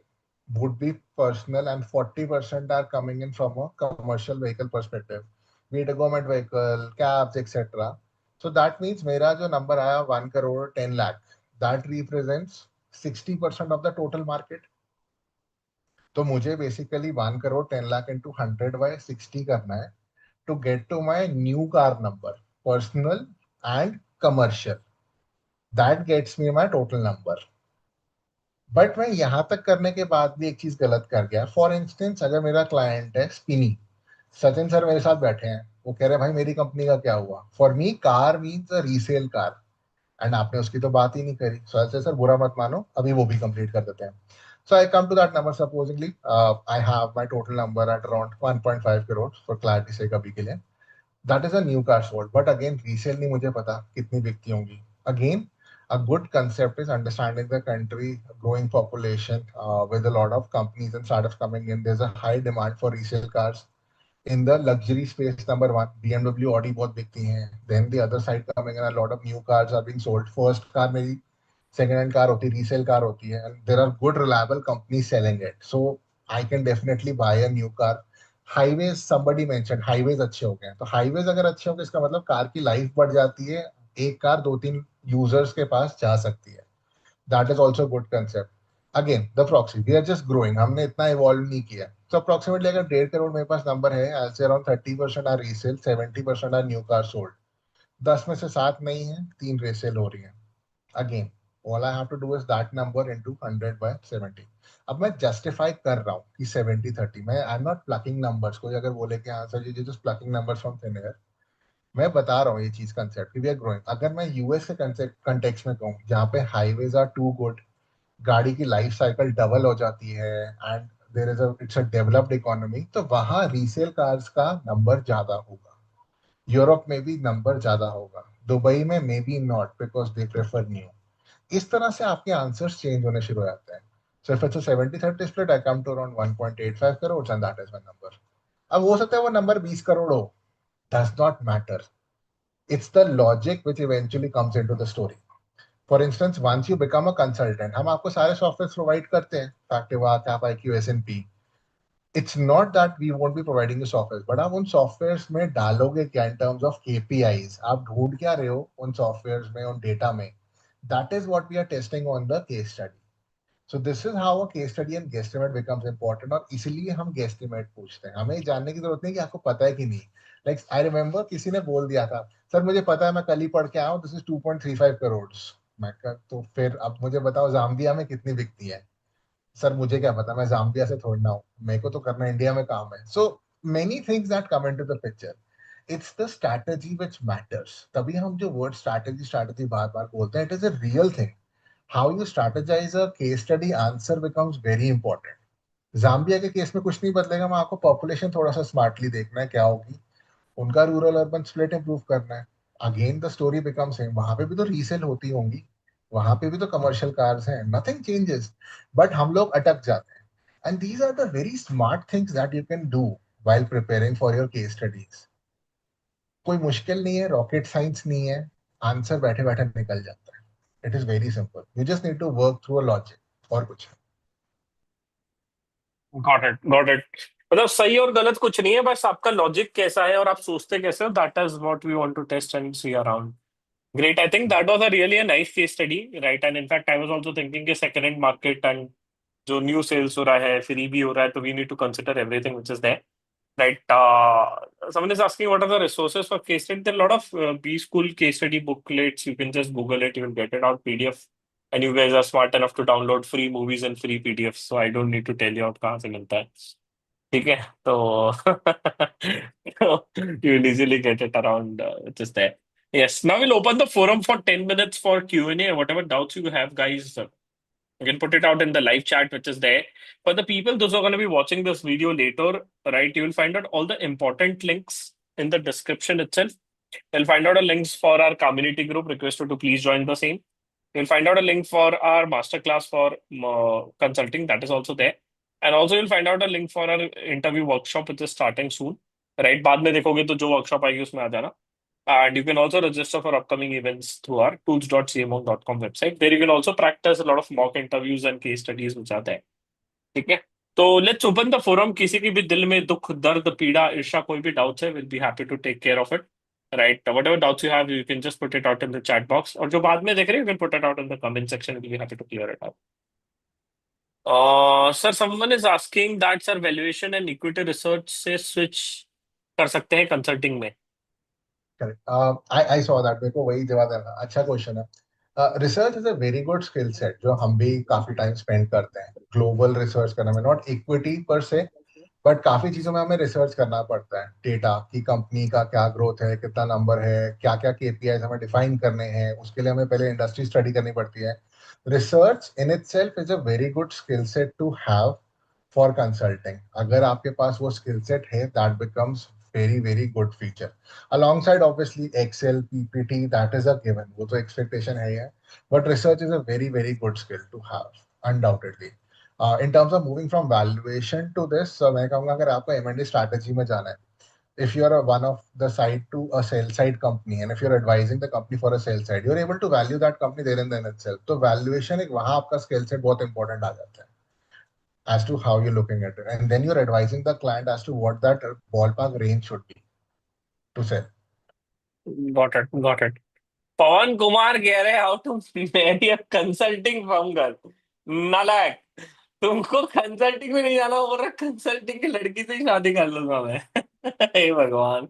would be personal and 40% are coming in from a commercial vehicle perspective, be it a government vehicle, cabs, etc. So that means मेरा जो number आया 1 crore 10 lakh, that represents 60% of the total market. तो मुझे basically 1 crore 10 lakh into 100 by 60 करना है to get to my new car number, personal and commercial. That gets me my total number. But मैं यहां तक करने के बाद भी एक चीज गलत कर गया. फॉर इंस्टेंस, अगर मेरा क्लाइंट है स्पिनी, सचिन सर मेरे साथ बैठे हैं, वो कह रहे हैं भाई मेरी कंपनी का क्या हुआ. For me car means a resale car, and आपने उसकी तो बात ही नहीं करी. सो ऐसे सर बुरा मत मानो, अभी वो भी कंप्लीट कर देते हैं. So I come to that number supposingly. I have my total number at around 1.5 crore for clarity sake अभी के लिए. That is a new car sold. But again, resale नहीं मुझे पता कितनी बिकती होंगी. Again, a good concept is understanding the country, growing population with a lot of companies and startups coming in. There's a high demand for resale cars. In the luxury space, number one, BMW, Audi बहुत बिकती हैं. Then the other side coming in, a lot of new cars are being sold. First car मेरी second hand car होती है, resale car होती है, and there are good reliable companies selling it. So I can definitely buy a new car. Highways, somebody mentioned highways अच्छे हो गए, तो highways अगर अच्छे हो गए इसका मतलब कार की लाइफ बढ़ जाती है, एक कार 2-3 यूजर्स के पास जा सकती है. That is also good concept. Again the proxy, we are just growing, हमने इतना इवॉल्व नहीं किया. तो अप्रोक्सीमेटली अगर 1.5 करोड़ मेरे पास नंबर है, I say around 30% are resale, 70% are new car sold. 10 में से 7 नहीं है, 3 रीसेल हो रही है. Again all I have to do is that number into 100 by 70. अब मैं जस्टिफाई कर रहा हूँ कि 70-30, मैं I am not plucking numbers. कोई अगर बोले कि हाँ सर ये just plucking numbers from thin air, मैं बता रहा हूँ ये चीज कंसेप्ट कि वी आर ग्रोइंग. अगर मैं यूएस के कंटेक्स्ट में कहूँ जहाँ पे हाईवेज आर टू गुड, गाड़ी की लाइफ साइकिल डबल हो जाती है, and there is it's a developed economy, तो वहाँ रीसेल कार्स का नंबर ज्यादा होगा. यूरोप में भी नंबर ज्यादा होगा, दुबई में may be not because they prefer new. इस तरह से आपके आंसर्स चेंज होने शुरू हो जाते हैं. So if it's a 70-30 split, I come to around 1.85 crore and that is my number. अब हो सकता है वो नंबर 20 करोड़ हो, does not matter. It's the logic which eventually comes into the story. For instance, once you become a consultant, हम आपको सारे software provide करते हैं, Factiva, Cap IQ, S and P. It's not that we won't be providing you software, but आप उन software में डालोगे क्या इन टर्म्स ऑफ केपीआईज, आप ढूंढ क्या रहे हो उन सॉफ्टवेयर में, उन डेटा में. That is what we are testing on the case study. So this is how a case study and guesstimate becomes important, और इसीलिए हम guesstimate पूछते हैं. हमें जानने की जरूरत नहीं कि आपको पता है कि नहीं. Like I remember किसी ने बोल दिया था, सर मुझे पता है, मैं कल ही पढ़ के आया हूँ, दिस इज 2.35 करोड़. मैं कहा तो फिर अब मुझे बताओ जाम्बिया में कितनी बिकती है. सर मुझे क्या पता, मैं जाम्बिया से थोड़ी ना हूँ, मेरे को तो करना इंडिया में काम है. So many things that come into the picture. It's the strategy which matters. तभी हम जो वर्ड स्ट्रैटेजी स्ट्रैटेजी बार बार बोलते हैं, it is a real thing. How you strategize a case study answer becomes very important. Zambia के case में कुछ नहीं बदलेगा, मैं आपको पॉपुलेशन थोड़ा सा स्मार्टली देखना है क्या होगी, उनका रूरल अर्बन स्प्लिट इंप्रूव करना है. Again the story become same, वहां पे भी तो रीसेल होती होंगी, वहां पे भी तो कमर्शियल कार्स हैं, नथिंग चेंजेस. बट हम लोग अटक जाते हैं. And these are the very smart things that you can do while preparing for your case studies. कोई मुश्किल नहीं है, रॉकेट साइंस नहीं है, आंसर बैठे बैठे निकल जाता है. It is very simple, you just need to work through a logic, और कुछ. Got it, got it. मतलब सही और गलत कुछ नहीं है, बस आपका लॉजिक कैसा है और आप सोचते कैसे हो, that is what we want to test and see around. Great. I think that was a really a nice case study, right? And in fact, I was also thinking कि second hand market and जो new sales हो रहा है, free भी हो रहा है, तो we need to consider everything which is there, right? Someone is asking what are the resources for case study. There are a lot of B-School case study booklets. You can just Google it. You will get it out PDF. And you guys are smart enough to download free movies and free PDFs. So I don't need to tell you आप कहाँ से मिलता है. ठीक है, तो you will easily get it around which is there. Yes, now we'll open the forum for 10 minutes for Q&A. Whatever doubts you have, guys, you can put it out in the live chat, which is there. For the people, those who are going to be watching this video later, right, you will find out all the important links in the description itself. You'll find out a links for our community group. Request you to please join the same. You'll find out a link for our masterclass for consulting. That is also there. And also you'll find out a link for our interview workshop, which is starting soon. Right? बाद में देखोगे तो जो workshop आएगी उसमें आ जाना. And you can also register for upcoming events through our tools.cmo.com website. There you can also practice a lot of mock interviews and case studies which आते हैं. ठीक है? तो let's open the forum. किसी की भी दिल में दुख, दर्द, पीड़ा, ईर्ष्या, कोई भी doubts है, we'll be happy to take care of it. Right? Whatever doubts you have, you can just put it out in the chat box. और जो बाद में देख रहे हैं, you can put it out in the comment section. We'll be happy to clear it out. Sir, someone is asking that sir valuation and equity research से switch कर सकते हैं consulting में. Correct. I saw that. मेरे को वही जवाब देना. अच्छा क्वेश्चन है. Research is a very good skill set जो हम भी काफी टाइम स्पेंड करते हैं ग्लोबल रिसर्च करने में. नॉट इक्विटी पर से, बट काफी चीजों में हमें रिसर्च करना पड़ता है. डेटा की कंपनी का क्या ग्रोथ है, कितना नंबर है, क्या क्या केपीआईज हमें डिफाइन करने हैं, उसके लिए हमें पहले इंडस्ट्री स्टडी करनी पड़ती है. Research in itself is a very good skill set to have for consulting. अगर आपके पास वो स्किल सेट है, that becomes very good feature. Alongside obviously Excel, PPT, that is a given. वो तो expectation है ही है. But research is a very good skill to have, undoubtedly. In terms of moving from valuation to this, मैं कहूँगा अगर आपको M&A strategy में जाना है, if you are one of the side to a sell side company and if you're advising the company for a sell side, you're able to value that company there and then itself. तो valuation एक वहाँ आपका skill set बहुत important आ जाता है as to how you're looking at it, and then you're advising the client as to what that ballpark range should be to sell. Got it. पवन कुमार कह रहे how to marry a consulting firm girl. नालायक, तुमको consulting में नहीं जाना, बोल रहा consulting की लड़की से ही शादी कर लूंगा मैं. हे भगवान.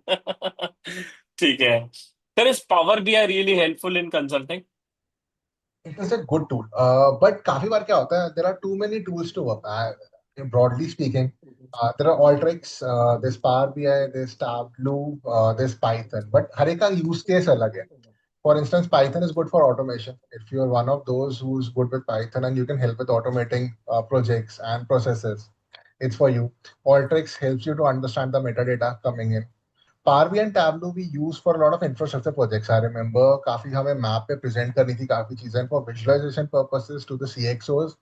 ठीक है. Sir, is power BI really helpful in consulting? It is a good tool, but काफी बार क्या होता है, there are too many tools to work. Broadly speaking, there are Alteryx, there's Power BI, there's Tableau, there's Python, but हर एक का use case अलग है. For instance, Python is good for automation. If you're one of those who's good with Python and you can help with automating projects and processes, it's for you. Alteryx helps you to understand the metadata coming in. Power BI and Tableau we use for a lot of infrastructure projects. I remember काफी हमें map पे present करनी थी काफी चीजें for visualization purposes to the CXOs.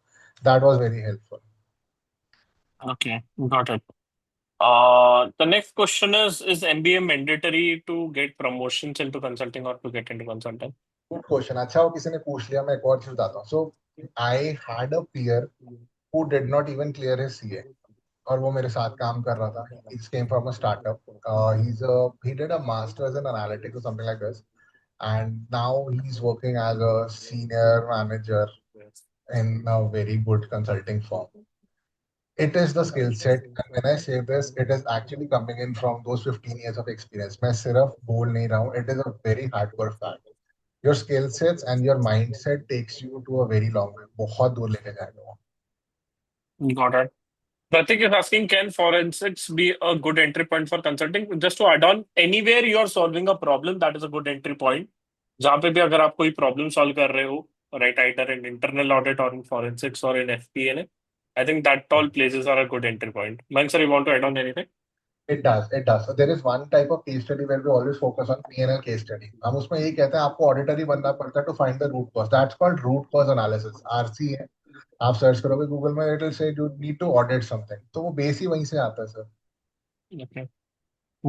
That was very helpful. Okay, got it. The next question is MBA mandatory to get promotions into consulting or to get into consulting? Good question. अच्छा वो किसी ने पूछ लिया, मैं एक और चीज बताता हूँ. So I had a peer who did not even clear his CA. और वो मेरे साथ काम कर रहा था. He came from a startup. He did a master's in analytics or something like this, and now he's working as a senior manager in a very good consulting firm. It is the skill set, and when I say this, it is actually coming in from those 15 years of experience. मैं सिर्फ बोल नहीं रहा हूँ. It is a very hardcore fact. Your skill sets and your mindset takes you to a very long way. बहुत दूर लेके जाएगा वो. Got it. Pratik is asking, can forensics be a good entry point for consulting? Just to add on, anywhere you are solving a problem, that is a good entry point. जहाँ पे भी अगर आप कोई problem solve कर रहे हो, right, either in internal audit or in forensics or in FP&A, I think that all places are a good entry point. Mayank sir, you want to add on anything? It does. It does. So there is one type of case study where we always focus on P&L case study. हम उसमें यही कहते हैं आपको auditor ही बनना पड़ता है to find the root cause. That's called root cause analysis. RC है. आप सर्च करोगे गूगल में, it will say you need to audit something. तो वो बेस ही वहीं से आता है sir. Okay.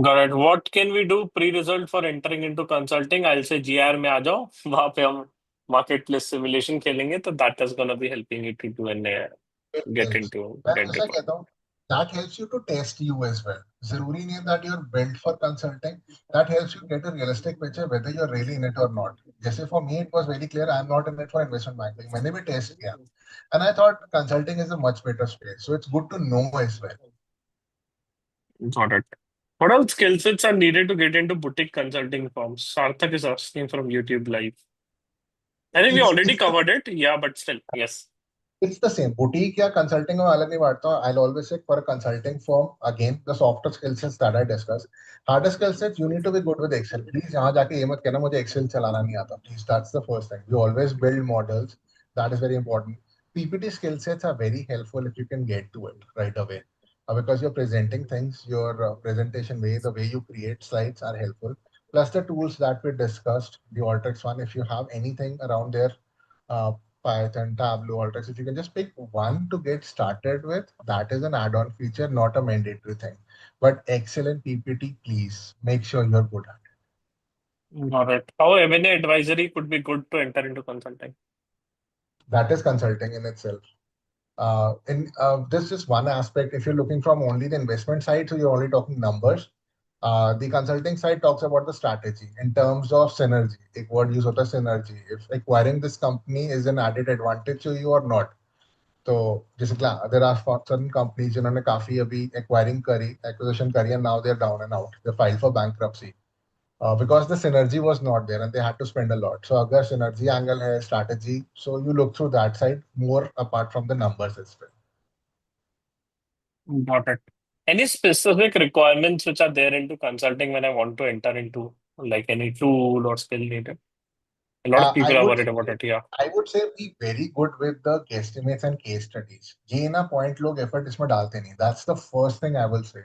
Got it. What can we do pre-result for entering into consulting? I'll say GR में आ जाओ, वहाँ पे हम marketplace simulation खेलेंगे, तो that is gonna be helping you to do and It get helps. into मैं get ऐसा it. कहता हूँ, that helps you to test you as well. जरूरी नहीं है that you're built for consulting. That helps you get a realistic picture whether you're really in it or not. जैसे for me it was very clear I'm not in it for investment banking. मैंने भी test किया, and I thought consulting is a much better space. So it's good to know as well. Got it. What all skill sets are needed to get into boutique consulting firms? Sarthak is asking from YouTube Live. I think we It's already it's covered it. Yeah, but still, yes. It's the same. Boutique या consulting में अलग नहीं बांटता हूँ. I'll always say for a consulting firm, again, the softer skill sets that I discussed. Harder skill sets, you need to be good with Excel. Please यहाँ जाके ये मत कहना मुझे Excel चलाना नहीं आता. Please, that's the first thing. We always build models. That is very important. PPT skill sets are very helpful if you can get to it right away. Because you're presenting things, your presentation way, the way you create slides are helpful. Plus the tools that we discussed, the Alteryx one, if you have anything around there, Python, Tableau, Alteryx. If you can just pick one to get started with, that is an add-on feature, not a mandatory thing. But excellent PPT, please make sure you're good at it. Got it. How M&A advisory could be good to enter into consulting? That is consulting in itself. In This is one aspect. If you're looking from only the investment side, so you're only talking numbers. The consulting side talks about the strategy in terms of synergy. एक word use होता है synergy. If acquiring this company is an added advantage to you or not. तो जैसे there are certain companies जिन्होंने काफी अभी acquisition करी and now they're down and out. They filed for bankruptcy. Because the synergy was not there and they had to spend a lot. So agar synergy angle hai, strategy, so you look through that side more apart from the numbers as well. Got it. Any specific requirements which are there into consulting when I want to enter into like any tool or skill needed? A lot of people are worried about it. Yeah. I would say be very good with the guesstimates and case studies. ये ना point लोग effort इसमें डालते नहीं. That's the first thing I will say.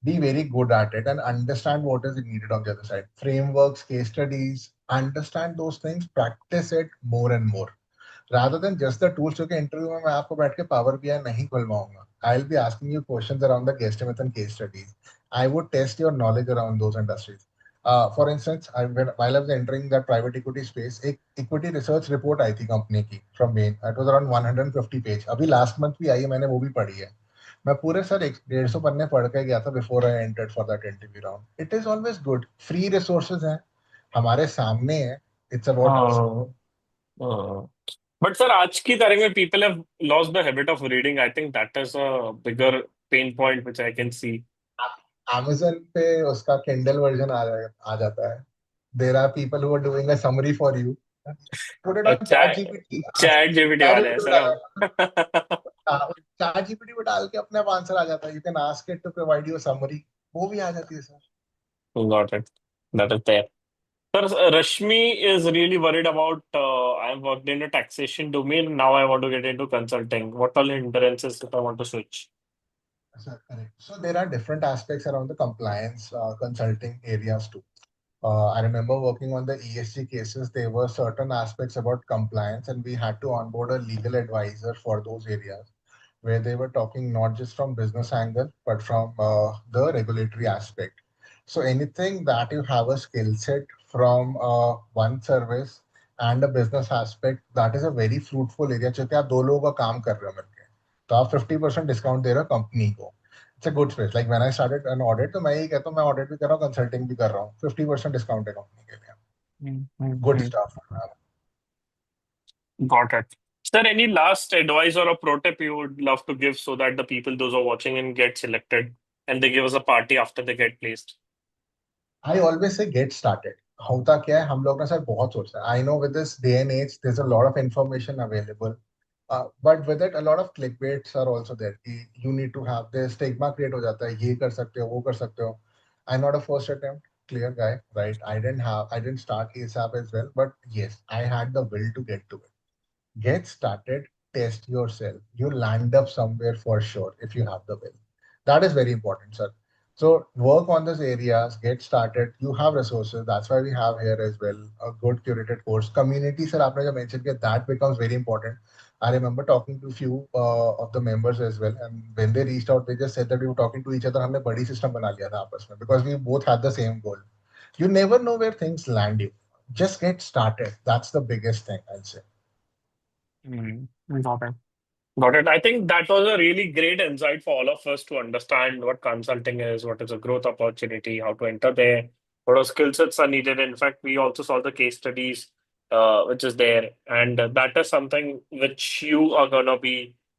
Be very good at it and understand what is needed on the other side. Frameworks, case studies, understand those things, practice it more and more. Rather than just the tools, क्योंकि interview में मैं आपको बैठ के power BI नहीं खुलवाऊंगा. I'll be asking you questions around the guesstimates and case studies. I would test your knowledge around those industries. For instance, while I was entering that private equity space, एक equity research report आई थी company की from Bain. It was around 150 page. अभी last month भी आई है, मैंने वो भी पढ़ी है. मैं पूरे सर 150 पन्ने पढ़ के गया था before I entered for that interview round. It is always good. Free resources हैं हमारे सामने है. It's about Uh, but sir, आज की तारीख में people have lost the habit of reading. I think that is a bigger pain point which I can see. Amazon पे उसका Kindle वर्जन आ जाता है. There are people who are doing a summary for you. Put it on Chat ChatGPT. chat GPT ChatGPT वाले हैं पे sir हम. डालो. ChatGPT पे डाल के अपने आप आंसर आ जाता है. You can ask it to provide you a summary. वो भी आ जाती है sir. Got it. That is there. Sir, Rashmi is really worried about I've worked in a taxation domain. Now I want to get into consulting. What all hindrances if I want to switch? Sir, correct. So there are different aspects around the compliance consulting areas too. I remember working on the ESG cases. There were certain aspects about compliance, and we had to onboard a legal advisor for those areas where they were talking not just from business angle, but from the regulatory aspect. So anything that you have a skill set from one service and a business aspect, that is a very fruitful area. क्योंकि आप दो लोगों का काम कर रहे हो मिलके, तो आप 50% डिस्काउंट दे रहे हो कंपनी को. It's a good space. Like when I started an audit, तो मैं यही कहता हूँ मैं ऑडिट भी कर रहा हूँ, कंसल्टिंग भी कर रहा हूँ. 50% डिस्काउंट है कंपनी के लिए. Good staff. Got it. Sir, any last advice or a pro tip you would love to give so that the people, those who are watching and get selected and they give us a party after they get placed? I always से get started. होता क्या है, हम लोग ना sir बहुत सोचते हैं. I know with this day and age there is a lot of information available, but with it a lot of click baits are also there कि you need to have this. Stigma create हो जाता है, ये कर सकते हो, वो कर सकते हो. I am not a first attempt clear guy, right? I didn't start ASAP as well, but yes, I had the will to get to it. Get started, test yourself. You land up somewhere for sure if you have the will. That is very important, sir. So work on these areas, get started. You have resources. That's why we have here as well a good curated course. Community, sir, आपने जो mentioned किया, that becomes very important. I remember talking to a few of the members as well, and when they reached out, they just said that we were talking to each other. हमने बड़ी system बना लिया था आपस में because we both had the same goal. You never know where things land you. Just get started. That's the biggest thing I'll say. Got it. Got it. I think that was a really great insight for all of us to understand what consulting is, what is a growth opportunity, how to enter there, what are skill sets are needed. In fact, we also saw the case studies, which is there, and that is something which you are gonna be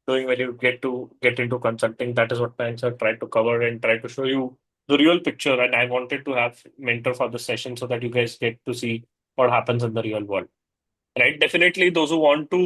doing when you get into consulting. That is what my answer tried to cover and try to show you the real picture. And I wanted to have mentor for the session so that you guys get to see what happens in the real world. Right, definitely those who want to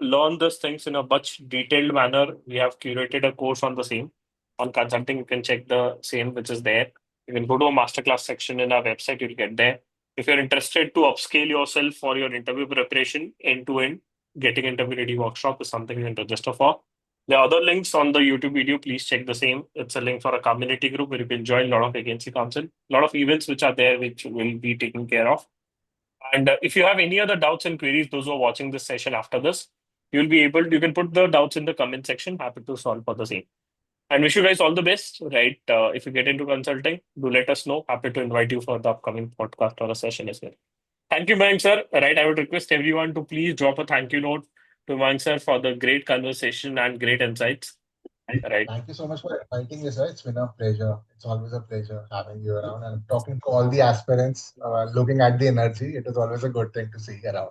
learn these things in a much detailed manner, we have curated a course on the same. On consulting, you can check the same which is there. You can go to a masterclass section in our website, you'll get there. If you're interested to upscale yourself for your interview preparation end to end, getting interview ready workshop is something you can register for. The other links on the YouTube video, please check the same. It's a link for a community group where you can join a lot of agency council, a lot of events which are there which will be taken care of. And if you have any other doubts and queries, those who are watching this session after this, you can put the doubts in the comment section. Happy to solve for the same. And wish you guys all the best, right? If you get into consulting, do let us know. Happy to invite you for the upcoming podcast or a session as well. Thank you, Mayank sir. Right, I would request everyone to please drop a thank you note to Mayank sir for the great conversation and great insights. Right. Thank you so much for inviting me, sir. It's been a pleasure. It's always a pleasure having you around and talking to all the aspirants, looking at the energy. It is always a good thing to see around.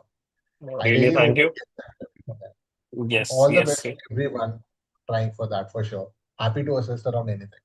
I Really, really thank hope you. to get that from them. Yes, All the yes. best to everyone trying for that for sure. Happy to assist around anything.